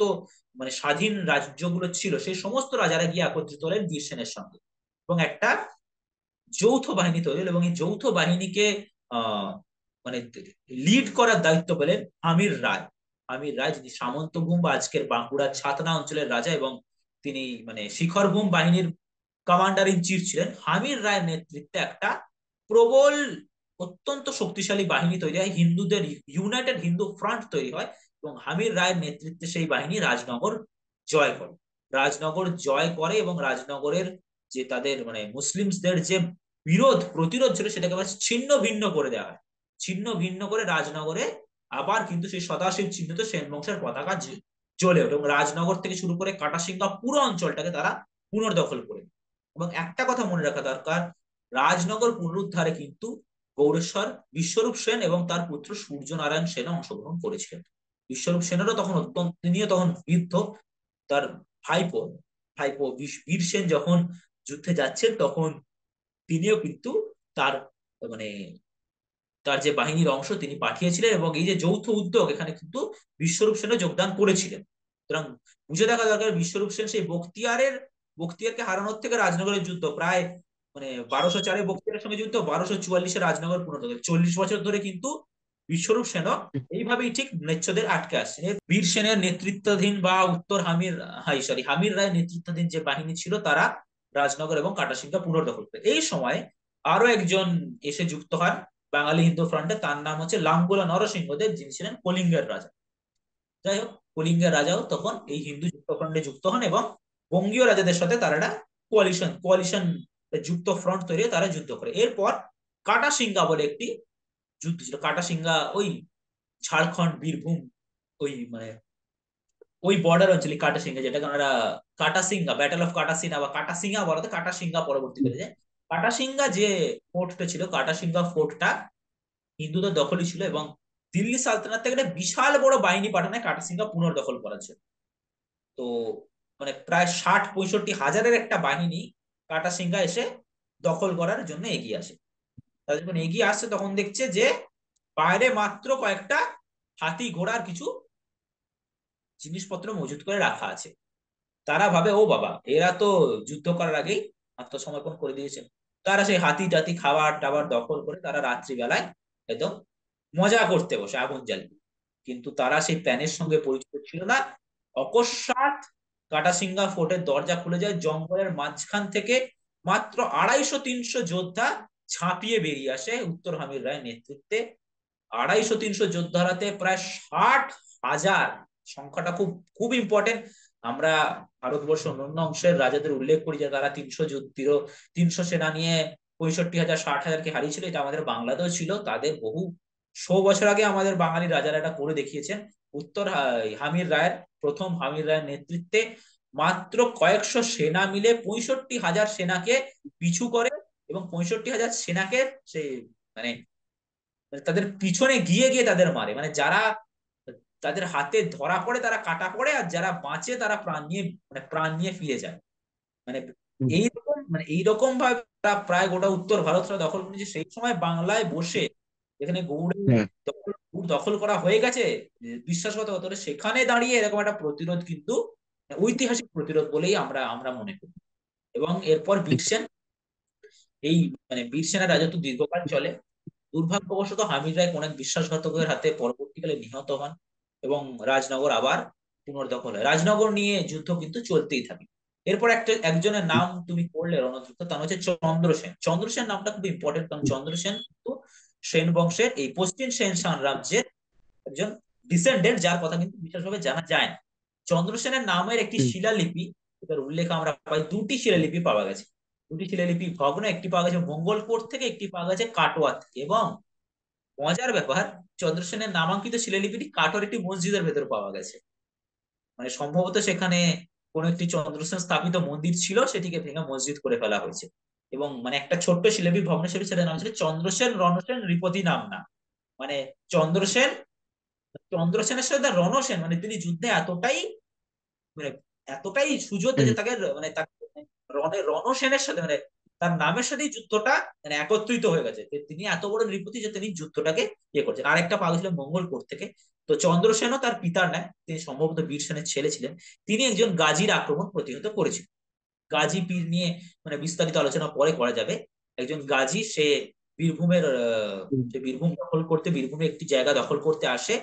মানে স্বাধীন রাজ্যগুলো ছিল, সেই সমস্ত রাজারা গিয়ে একত্রিত হলেন বীর সেনের সঙ্গে, এবং একটা যৌথ বাহিনী তৈরি হলো। এবং এই যৌথ বাহিনীকে আহ মানে লিড করার দায়িত্ব পেলেন আমির রায়। আমির রায়, যিনি সামন্তভূম বা আজকের বাঁকুড়ার ছাতনা অঞ্চলের রাজা, এবং তিনি মানে শিখরভূম বাহিনীর কমান্ডার ইন চিফ ছিলেন। আমির রায়ের নেতৃত্বে একটা প্রবল, অত্যন্ত শক্তিশালী বাহিনী তৈরি হয়, হিন্দুদের ইউনাইটেড হিন্দু ফ্রন্ট তৈরি হয়, এবং আমির রায়ের নেতৃত্বে সেই বাহিনী রাজনগর জয় করে। রাজনগর জয় করে এবং রাজনগরের যে তাদের মানে মুসলিমদের যে প্রতিরোধ ছিল, সেটাকে আবার ছিন্ন ভিন্ন করে দেওয়া হয়। ছিন্ন ভিন্ন করে রাজনগরে আবার কিন্তু সেই সদাশিব চিহ্নিত সেন বংশের পতাকা জ্বলে ওঠে, এবং রাজনগর থেকে শুরু করে কাটাসিংহা পুরো অঞ্চলটাকে তারা পুনর্দখল করে। এবং একটা কথা মনে রাখা দরকার, রাজনগর পুনরুদ্ধারে কিন্তু গৌড়েশ্বর বিশ্বরূপ সেন এবং তার পুত্র সূর্যনারায়ণ সেন অংশগ্রহণ করেছিলেন। বিশ্বরূপ সেনেরও তখন অত্যন্ত, তিনিও তখন বৃদ্ধ। তার ভাইপো ভাইপো বীর সেন যখন যুদ্ধে যাচ্ছেন, তখন তিনিও কিন্তু তার মানে তার যে বাহিনীর অংশ তিনি পাঠিয়েছিলেন, এবং এই যে যৌথ উদ্যোগ, এখানে কিন্তু বিশ্বরূপ সেনও যোগদান করেছিলেন। সুতরাং বুঝে দেখা দরকার বিশ্বরূপ সেন সেই বখতিয়ারকে হারানোর থেকে রাজনগরের যুদ্ধ প্রায় মানে 1204-এ বখতিয়ারের সঙ্গে যুদ্ধ, 1244-এ রাজনগর পুনর্দখল, 40 বছর ধরে কিন্তু বিশ্বরূপ সেনও এইভাবেই ঠিক ম্লেচ্ছদের আটকে আসছে। বীর সেনের নেতৃত্বাধীন বা উত্তর হামির রায় নেতৃত্বাধীন যে বাহিনী ছিল তারা রাজনগর এবং কাটাসিংহা পুনর্দখল করে। এই সময় আরো একজন এসে যুক্ত হন বাঙালি হিন্দু ফ্রন্টে, তার নাম হচ্ছে লাঙ্গুলা নরসিংহদেব, যিনি ছিলেন কলিঙ্গের রাজা। যাই হোক, কলিঙ্গের রাজাও তখন এই হিন্দু যুক্তফ্রন্টে যুক্ত হন এবং বঙ্গীয় রাজাদের সাথে তারা একটা কোয়ালিশন যুক্ত ফ্রন্ট তৈরি হয়ে তারা যুদ্ধ করে। এরপর কাটাসিঙ্গা বলে একটি যুদ্ধ ছিল। কাটাসিঙ্গা ওই ঝাড়খণ্ড, বীরভূম, ওই মানে ওই বর্ডার অঞ্চলে কাটাসিঙ্গা, যেটাকে আমরা কাটাসিঙ্গা, ব্যাটল অফ কাটাসিনা বা কাটাসিঙ্গা বলতে, কাটাসিঙ্গা পরবর্তীকালে যে কাটাসিঙ্গা যে ফোর্টটা ছিল, কাটাসিঙ্গা ফোর্টটা হিন্দুদের দখলই ছিল এবং দিল্লি সালতানাত থেকে একটা বিশাল বড় বাহিনী পাঠানো কাটাসিঙ্গা পুনর্দখল করার জন্য। তো মানে প্রায় 60-65 হাজারের একটা বাহিনী কাটাসিঙ্গা এসে দখল করার জন্য এগিয়ে আসে। তারা যখন এগিয়ে আসছে তখন দেখছে যে বাইরে মাত্র কয়েকটা হাতি ঘোড়ার কিছু জিনিসপত্র মজুত করে রাখা আছে। তারা ভাবে ও বাবা, এরা তো যুদ্ধ করার আগেই আত্মসমর্পণ করে দিয়েছে। তারা সেই হাতি টাতি খাবার টাবার দখল করে তারা রাত্রিবেলায় একদম মজা করতে বসে আগুন জ্বালিয়ে। কিন্তু তারা সেই প্ল্যানের সঙ্গে পরিচিত ছিল না। অকস্মাৎ কাটাসিঙ্গা ফোর্টের দরজা খুলে যায়, জঙ্গলের মাঝখান থেকে মাত্র 250-300 ঝাঁপিয়ে বেরিয়ে আসে উত্তর হামির রায়ের নেতৃত্বে। 250-300 যোদ্ধারাতে প্রায় 60,000, সংখ্যাটা খুব খুব ইম্পর্টেন্ট। আমরা ভারতবর্ষ অন্যান্য অংশের রাজাদের উল্লেখ করি যে তারা 300 সেনা নিয়ে 65,000 60,000কে হারিয়েছিল, এটা আমাদের বাংলাতেও ছিল। তাদের বহু 100 বছর আগে আমাদের বাঙালি রাজারা এটা করে দেখিয়েছেন। উত্তর হামির রায়ের, প্রথম হামির রায়ের নেতৃত্বে মাত্র কয়েকশো সেনা মিলে 65,000 সেনাকে পিছু করে এবং 65,000 সেনাকে সে মানে তাদের পিছনে গিয়ে গিয়ে তাদের মারে। মানে যারা তাদের হাতে ধরা পড়ে তারা কাটা পড়ে, আর যারা বাঁচে তারা প্রাণ নিয়ে ফিরে যায়। মানে এইরকম ভাবে তারা প্রায় গোটা উত্তর ভারতটা দখল করেছে। সেই সময় বাংলায় বসে যেখানে গৌড় দখল করা হয়ে গেছে বিশ্বাসঘাতকতা, সেখানে দাঁড়িয়ে এরকম একটা প্রতিরোধ কিন্তু ঐতিহাসিক প্রতিরোধ বলেই আমরা আমরা মনে করি। এবং এরপর এই বীর সেনার রাজত্ব দীর্ঘকাল চলে। দুর্ভাগ্যবশত হামিদ রায় কোন এক বিশ্বাসঘাতকের হাতে পরবর্তীকালে নিহত হন এবং রাজনগর আবার পুনর্দখল হয়। রাজনগর নিয়ে যুদ্ধ কিন্তু চলতেই থাকে। এরপর একজনের নাম তুমি পড়লে রণদ্রুত, তার হচ্ছে চন্দ্রসেন। চন্দ্রসেন নামটা খুব ইম্পর্টেন্ট, কারণ চন্দ্রসেন কিন্তু সেন বংশের এই পশ্চিম সেন সাম্রাজ্যের একজন ডিসেন্ডেন্ট, যার কথা কিন্তু বিশেষভাবে জানা যায় না। চন্দ্রসেনের নামের একটি শিলালিপি, এটার উল্লেখ আমরা পাই, দুটি শিলালিপি পাওয়া গেছে। দুটি শিলালিপি ভগ্ন, একটি পাওয়া গেছে মঙ্গলকোট থেকে, একটি পাওয়া গেছে কাটোয়া থেকে। এবং মজার ব্যাপার, চন্দ্রসেনের নামাঙ্কিত শিলালিপিটি কাটোয়ার একটি মসজিদের ভেতর পাওয়া গেছে। মানে সম্ভবত সেখানে কোন একটি চন্দ্রসেন স্থাপিত মন্দির ছিল, সেটিকে ভেঙে মসজিদ করে ফেলা হয়েছে। এবং মানে একটা ছোট্ট শিলালিপি ভগ্নশেপে সেটার নাম ছিল চন্দ্রসেন রণসেন রিপতি নামনা। মানে চন্দ্রসেন চন্দ্রসেনের সাথে রণসেন, মানে তিনি যুদ্ধে মানে এতটাই সুযোদ্ধা যে তাকে তাকে রণসেনের সাথে তার নামের সাথেই যুদ্ধটা একত্রিত হয়ে গেছে। তিনি এত বড় নৃপতি যে তিনি যুদ্ধটাকে ইয়ে করছেন। আরেকটা পাওয়া গেছিল মঙ্গলকোট থেকে। তো চন্দ্রসেনও তার পিতার ন্যায় তিনি সম্ভবত বীর সেনের ছেলে ছিলেন। তিনি একজন গাজীর আক্রমণ প্রতিহত করেছিলেন। গাজী পীর নিয়ে বিস্তারিত আলোচনা পরে করা যাবে। একজন গাজী, সে বীরভূমের সে বীরভূম দখল করতে, বীরভূমে একটি জায়গা দখল করতে আসে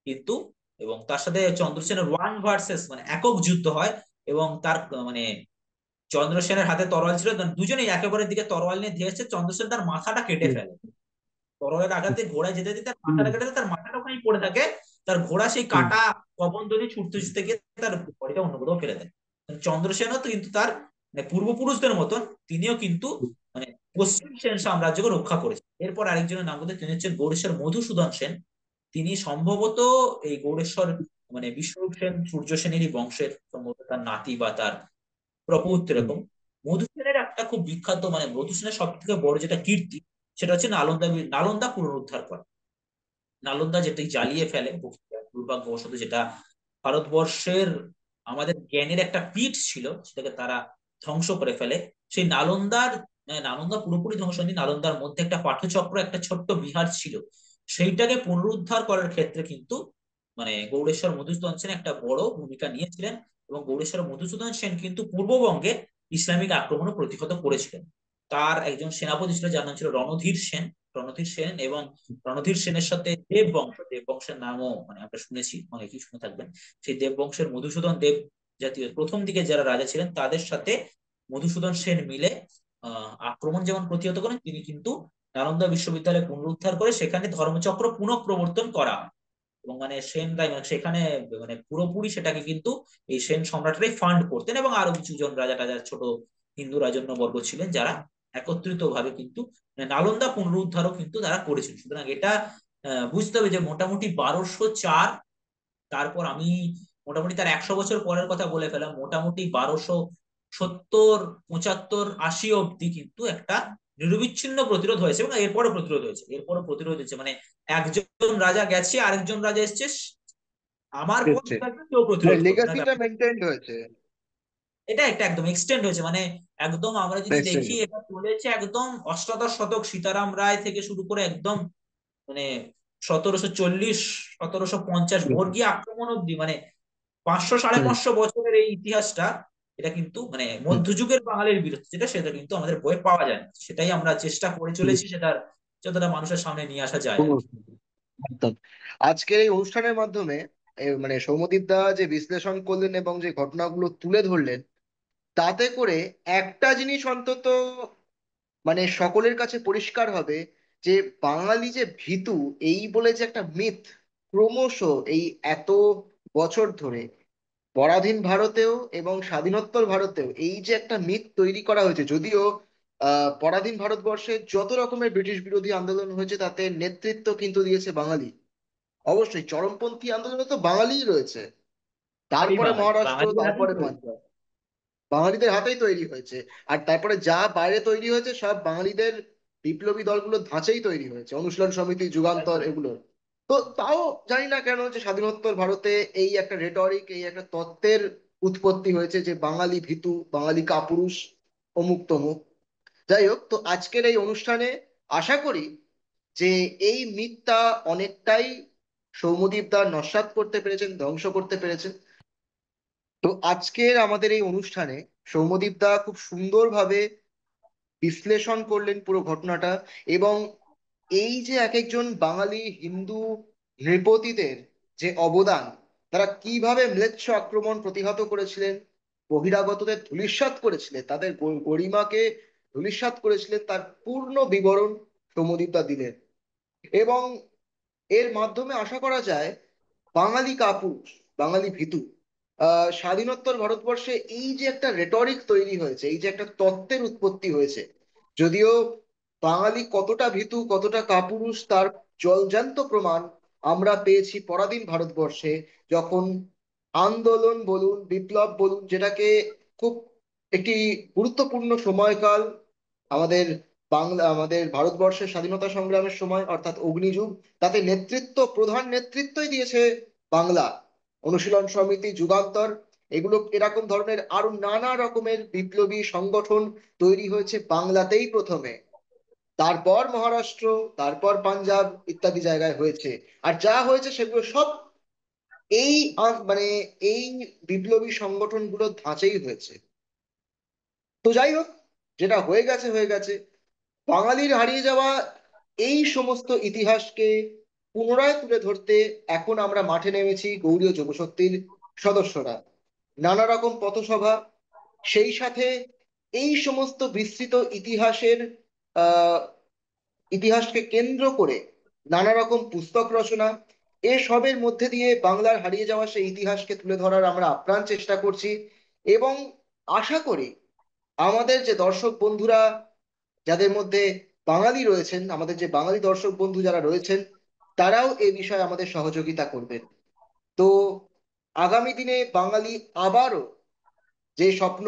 কিন্তু, এবং তার সাথে চন্দ্রসেনের ওয়ান ভার্সেস একক যুদ্ধ হয়। এবং তার চন্দ্রসেনের হাতে তরোয়াল ছিল, দুজনেই একেবারের দিকে তরোয়াল নিয়ে ধেয়ে এসেছে। চন্দ্রসেন তার মাথাটা কেটে ফেলে, তরোয়ালের আঘাতে ঘোড়ায় যেতে যেতে তার মাথাটা কেটে যায়, তার মাথাটা ওখানেই পড়ে থাকে। তার ঘোড়া সেই কাটা কবন্দনী ছুটতে ছুটতে গিয়ে তার বডিটা অন্য কোথাও ফেলে দেয়। চন্দ্রসেনও তো কিন্তু তার পূর্বপুরুষদের মতন তিনিও কিন্তু মানে পশ্চিম সেন সাম্রাজ্যকে রক্ষা করেছেন। এরপর আরেকজনের নাম বলতে, তিনি হচ্ছেন গৌড়েশ্বর মধুসূদন সেন। তিনি সম্ভবত এই গৌড়েশ্বর বিশ্বরূপ সেন সূর্য সেনেরই বংশের, সম্ভবত তার নাতি বা তার প্রপৌত্র এরকম। মধুসেনের একটা খুব বিখ্যাত, মধুসেনের সব থেকে বড় যেটা কীর্তি, সেটা হচ্ছে নালন্দা পুনরুদ্ধার করা। নালন্দা যেটি জ্বালিয়ে ফেলে দুর্ভাগ্যবশত, যেটা ভারতবর্ষের আমাদের জ্ঞানের একটা পীঠ ছিল, সেটাকে তারা ধ্বংস করে ফেলে। সেই নালন্দা পুরোপুরি ধ্বংস হয়নি, নালন্দার মধ্যে একটা পাঠচক্র, একটা ছোট্ট বিহার ছিল, সেইটাকে পুনরুদ্ধার করার ক্ষেত্রে কিন্তু মানে গৌড়েশ্বর মধুসূদন সেন একটা বড় ভূমিকা নিয়েছিলেন। এবং গৌড়েশ্বর মধুসূদন সেন কিন্তু পূর্ববঙ্গে ইসলামিক আক্রমণও প্রতিহত করেছিলেন। তার একজন সেনাপতি ছিল যার নাম ছিল রণধীর সেন। রণধীর সেন এবং রণধীর সেনের সাথে দেব বংশের নামও মানে আমরা শুনেছি, অনেকেই শুনে থাকবেন। সেই দেব বংশের মধুসূদন দেব জাতীয় প্রথম দিকে যারা রাজা ছিলেন তাদের সাথে মধুসূদন সেন মিলে আক্রমণ যেমন প্রতিহত করেন, তিনি কিন্তু নালন্দা বিশ্ববিদ্যালয় পুনরুদ্ধার করে সেখানে ধর্মচক্র পুনঃপ্রবর্তন করা। এবং মানে সেনরাই মানে সেখানে মানে পুরোপুরি সেটাকে কিন্তু এই সেন সম্রাটরাই ফান্ড করতেন, এবং আরো কিছু জন রাজা টাজা ছোট হিন্দু রাজন্য বর্গ ছিলেন যারা একত্রিত ভাবে কিন্তু মানে নালন্দা পুনরুদ্ধারও কিন্তু তারা করেছিল। সুতরাং এটা বুঝতে হবে যে মোটামুটি 1204, তারপর আমি মোটামুটি তার 100 বছর পরের কথা বলে ফেলাম, মোটামুটি 1270, 75, 80 অব্দি কিন্তু একটা নিরবিচ্ছিন্ন প্রতিরোধ হয়েছে, এবং এরপরও প্রতিরোধ হয়েছে মানে একজন রাজা গেছে, আরেকজন রাজা এসছে, আমার পর এসছে, থাকবে কেউ মানে প্রতিরোধ করবে না, লেগাসিটা মেনটেন্ড হয়েছে। এটা একটা একদম এক্সটেন্ড হয়েছে। মানে একদম আমরা যদি এক্সটেন্ড। দেখি এটা চলেছে একদম অষ্টাদশ শতক সীতারাম রায় থেকে শুরু করে একদম মানে 1740, 1750 বর্গীয় আক্রমণ অব্দি, মানে 500 সাড়ে হুম। 500 বছরের এই ইতিহাসটা, এটা কিন্তু মানে হুম। মধ্যযুগের বাঙালির বিরুদ্ধে যেটা, সেটা কিন্তু আমাদের বইয়ে পাওয়া যায় না। সেটাই আমরা চেষ্টা করে হুম। চলেছি, সেটার যতটা মানুষের সামনে নিয়ে আসা যায় আর হুম। কি। একদম। আজকের এই অনুষ্ঠানের মাধ্যমে মানে সৌম্যদীপ দা যে বিশ্লেষণ করলেন এবং যে ঘটনাগুলো তুলে ধরলেন, তাতে করে একটা জিনিস অন্তত মানে সকলের কাছে পরিষ্কার হবে যে বাঙালি যে ভীতু, এই বলে যে একটা মিথ ক্রমশ এই এত বছর ধরে পরাধীন ভারতেও এবং স্বাধীনোত্তর ভারতেও এই যে একটা মিথ তৈরি করা হয়েছে। যদিও পরাধীন ভারতবর্ষে যত রকমের ব্রিটিশ বিরোধী আন্দোলন হয়েছে তাতে নেতৃত্ব কিন্তু দিয়েছে বাঙালি। অবশ্যই চরমপন্থী আন্দোলনে তো বাঙালিই রয়েছে, বাঙালি তারপরে বাঙালি মহারাষ্ট্র, বাঙালিদের হাতেই তারপরে তৈরি। পাঞ্জাব। বাঙালিদের হাতেই তৈরি হয়েছে। আর তারপরে যা বাইরে তৈরি হয়েছে সব বাঙালিদের বিপ্লবী দলগুলো ধাঁচেই তৈরি হয়েছে, অনুশীলন সমিতি, যুগান্তর, একদম। এগুলো। তো তাও জানি না কেন যে স্বাধীনোত্তর ভারতে এই একটা রেটরিক, এই একটা তত্ত্বের উৎপত্তি হয়েছে যে বাঙালি ভীতু, বাঙালি কাপুরুষ, অমুক তমুক। যাই হোক, তো আজকের এই অনুষ্ঠানে আশা করি যে এই মিথটা অনেকটাই সৌম্যদীপ দা নস্যাৎ করতে পেরেছেন, ধ্বংস করতে পেরেছেন। তো আজকের আমাদের এই অনুষ্ঠানে সৌম্যদীপ দা খুব সুন্দরভাবে বিশ্লেষণ করলেন পুরো ঘটনাটা, এবং এই যে এক একজন বাঙালি হিন্দু নৃপতিদের যে অবদান, তারা কিভাবে ম্লেচ্ছ আক্রমণ প্রতিহত করেছিলেন, বহিরাগতদের ধূলিসাৎ করেছিলেন, তাদের গরিমাকে ধূলিসাৎ করেছিলেন, তার পূর্ণ বিবরণ সৌম্যদীপ দা দিলেন। এবং এর মাধ্যমে আশা করা যায় বাঙালি কাপুরুষ, বাঙালি ভীতু, স্বাধীনোত্তর ভারতবর্ষে এই যে একটা রেটরিক তৈরি হয়েছে, এই যে একটা তত্ত্বের উৎপত্তি হয়েছে, যদিও বাঙালি কতটা ভীতু, কতটা কাপুরুষ তার জলজ্যান্ত প্রমাণ আমরা পেয়েছি পরাধীন ভারতবর্ষে, যখন আন্দোলন বলুন, বিপ্লব বলুন, যেটাকে খুব একটি গুরুত্বপূর্ণ সময়কাল আমাদের বাংলা, আমাদের ভারতবর্ষের স্বাধীনতা সংগ্রামের সময়, অর্থাৎ অগ্নিযুগ, তাতে নেতৃত্ব, প্রধান নেতৃত্বই দিয়েছে বাংলা। অনুশীলন সমিতি, যুগান্তর, এগুলো এরকম ধরনের আরো নানা রকমের বিপ্লবী সংগঠন তৈরি হয়েছে বাংলাতেই প্রথমে, তারপর মহারাষ্ট্র, তারপর পাঞ্জাব ইত্যাদি জায়গায় হয়েছে। আর যা হয়েছে সেগুলো সব এই মানে এই বিপ্লবী সংগঠনগুলোর ধাঁচেই হয়েছে। তো যাই হোক, যেটা হয়ে গেছে হয়ে গেছে। বাঙালির হারিয়ে যাওয়া এই সমস্ত ইতিহাসকে পুনরায় তুলে ধরতে এখন আমরা মাঠে নেমেছি গৌড়ীয় যুবশক্তির সদস্যরা, নানা রকম পথসভা, সেই সাথে এই সমস্ত বিস্তৃত ইতিহাসের আহ ইতিহাসকে কেন্দ্র করে নানা রকম পুস্তক রচনা, এসবের মধ্যে দিয়ে বাংলার হারিয়ে যাওয়া সেই ইতিহাসকে তুলে ধরার আমরা আপ্রাণ চেষ্টা করছি। এবং আশা করি আমাদের যে দর্শক বন্ধুরা, যাদের মধ্যে বাঙালি রয়েছেন, আমাদের যে বাঙালি দর্শক বন্ধু যারা রয়েছেন, তারাও এ বিষয়ে আমাদের সহযোগিতা করবেন। তো আগামী দিনে বাঙালি আবারও যে স্বপ্ন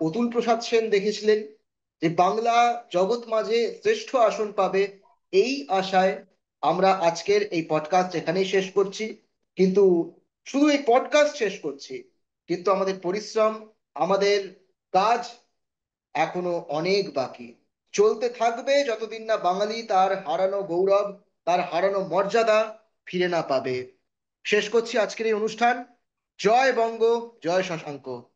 অতুল প্রসাদ সেন দেখেছিলেন, যে বাংলা জগৎ মাঝে শ্রেষ্ঠ আসন পাবে, এই আশায় আমরা আজকের এই পডকাস্ট এখানেই শেষ করছি। কিন্তু শুধু এই পডকাস্ট শেষ করছি, কিন্তু আমাদের পরিশ্রম, আমাদের কাজ এখনো অনেক বাকি, চলতে থাকবে যতদিন না বাঙালি তার হারানো গৌরব, তার হারানো মর্যাদা ফিরে না পাবে। শেষ করছি আজকের এই অনুষ্ঠান। জয় বঙ্গ, জয় শশাঙ্ক।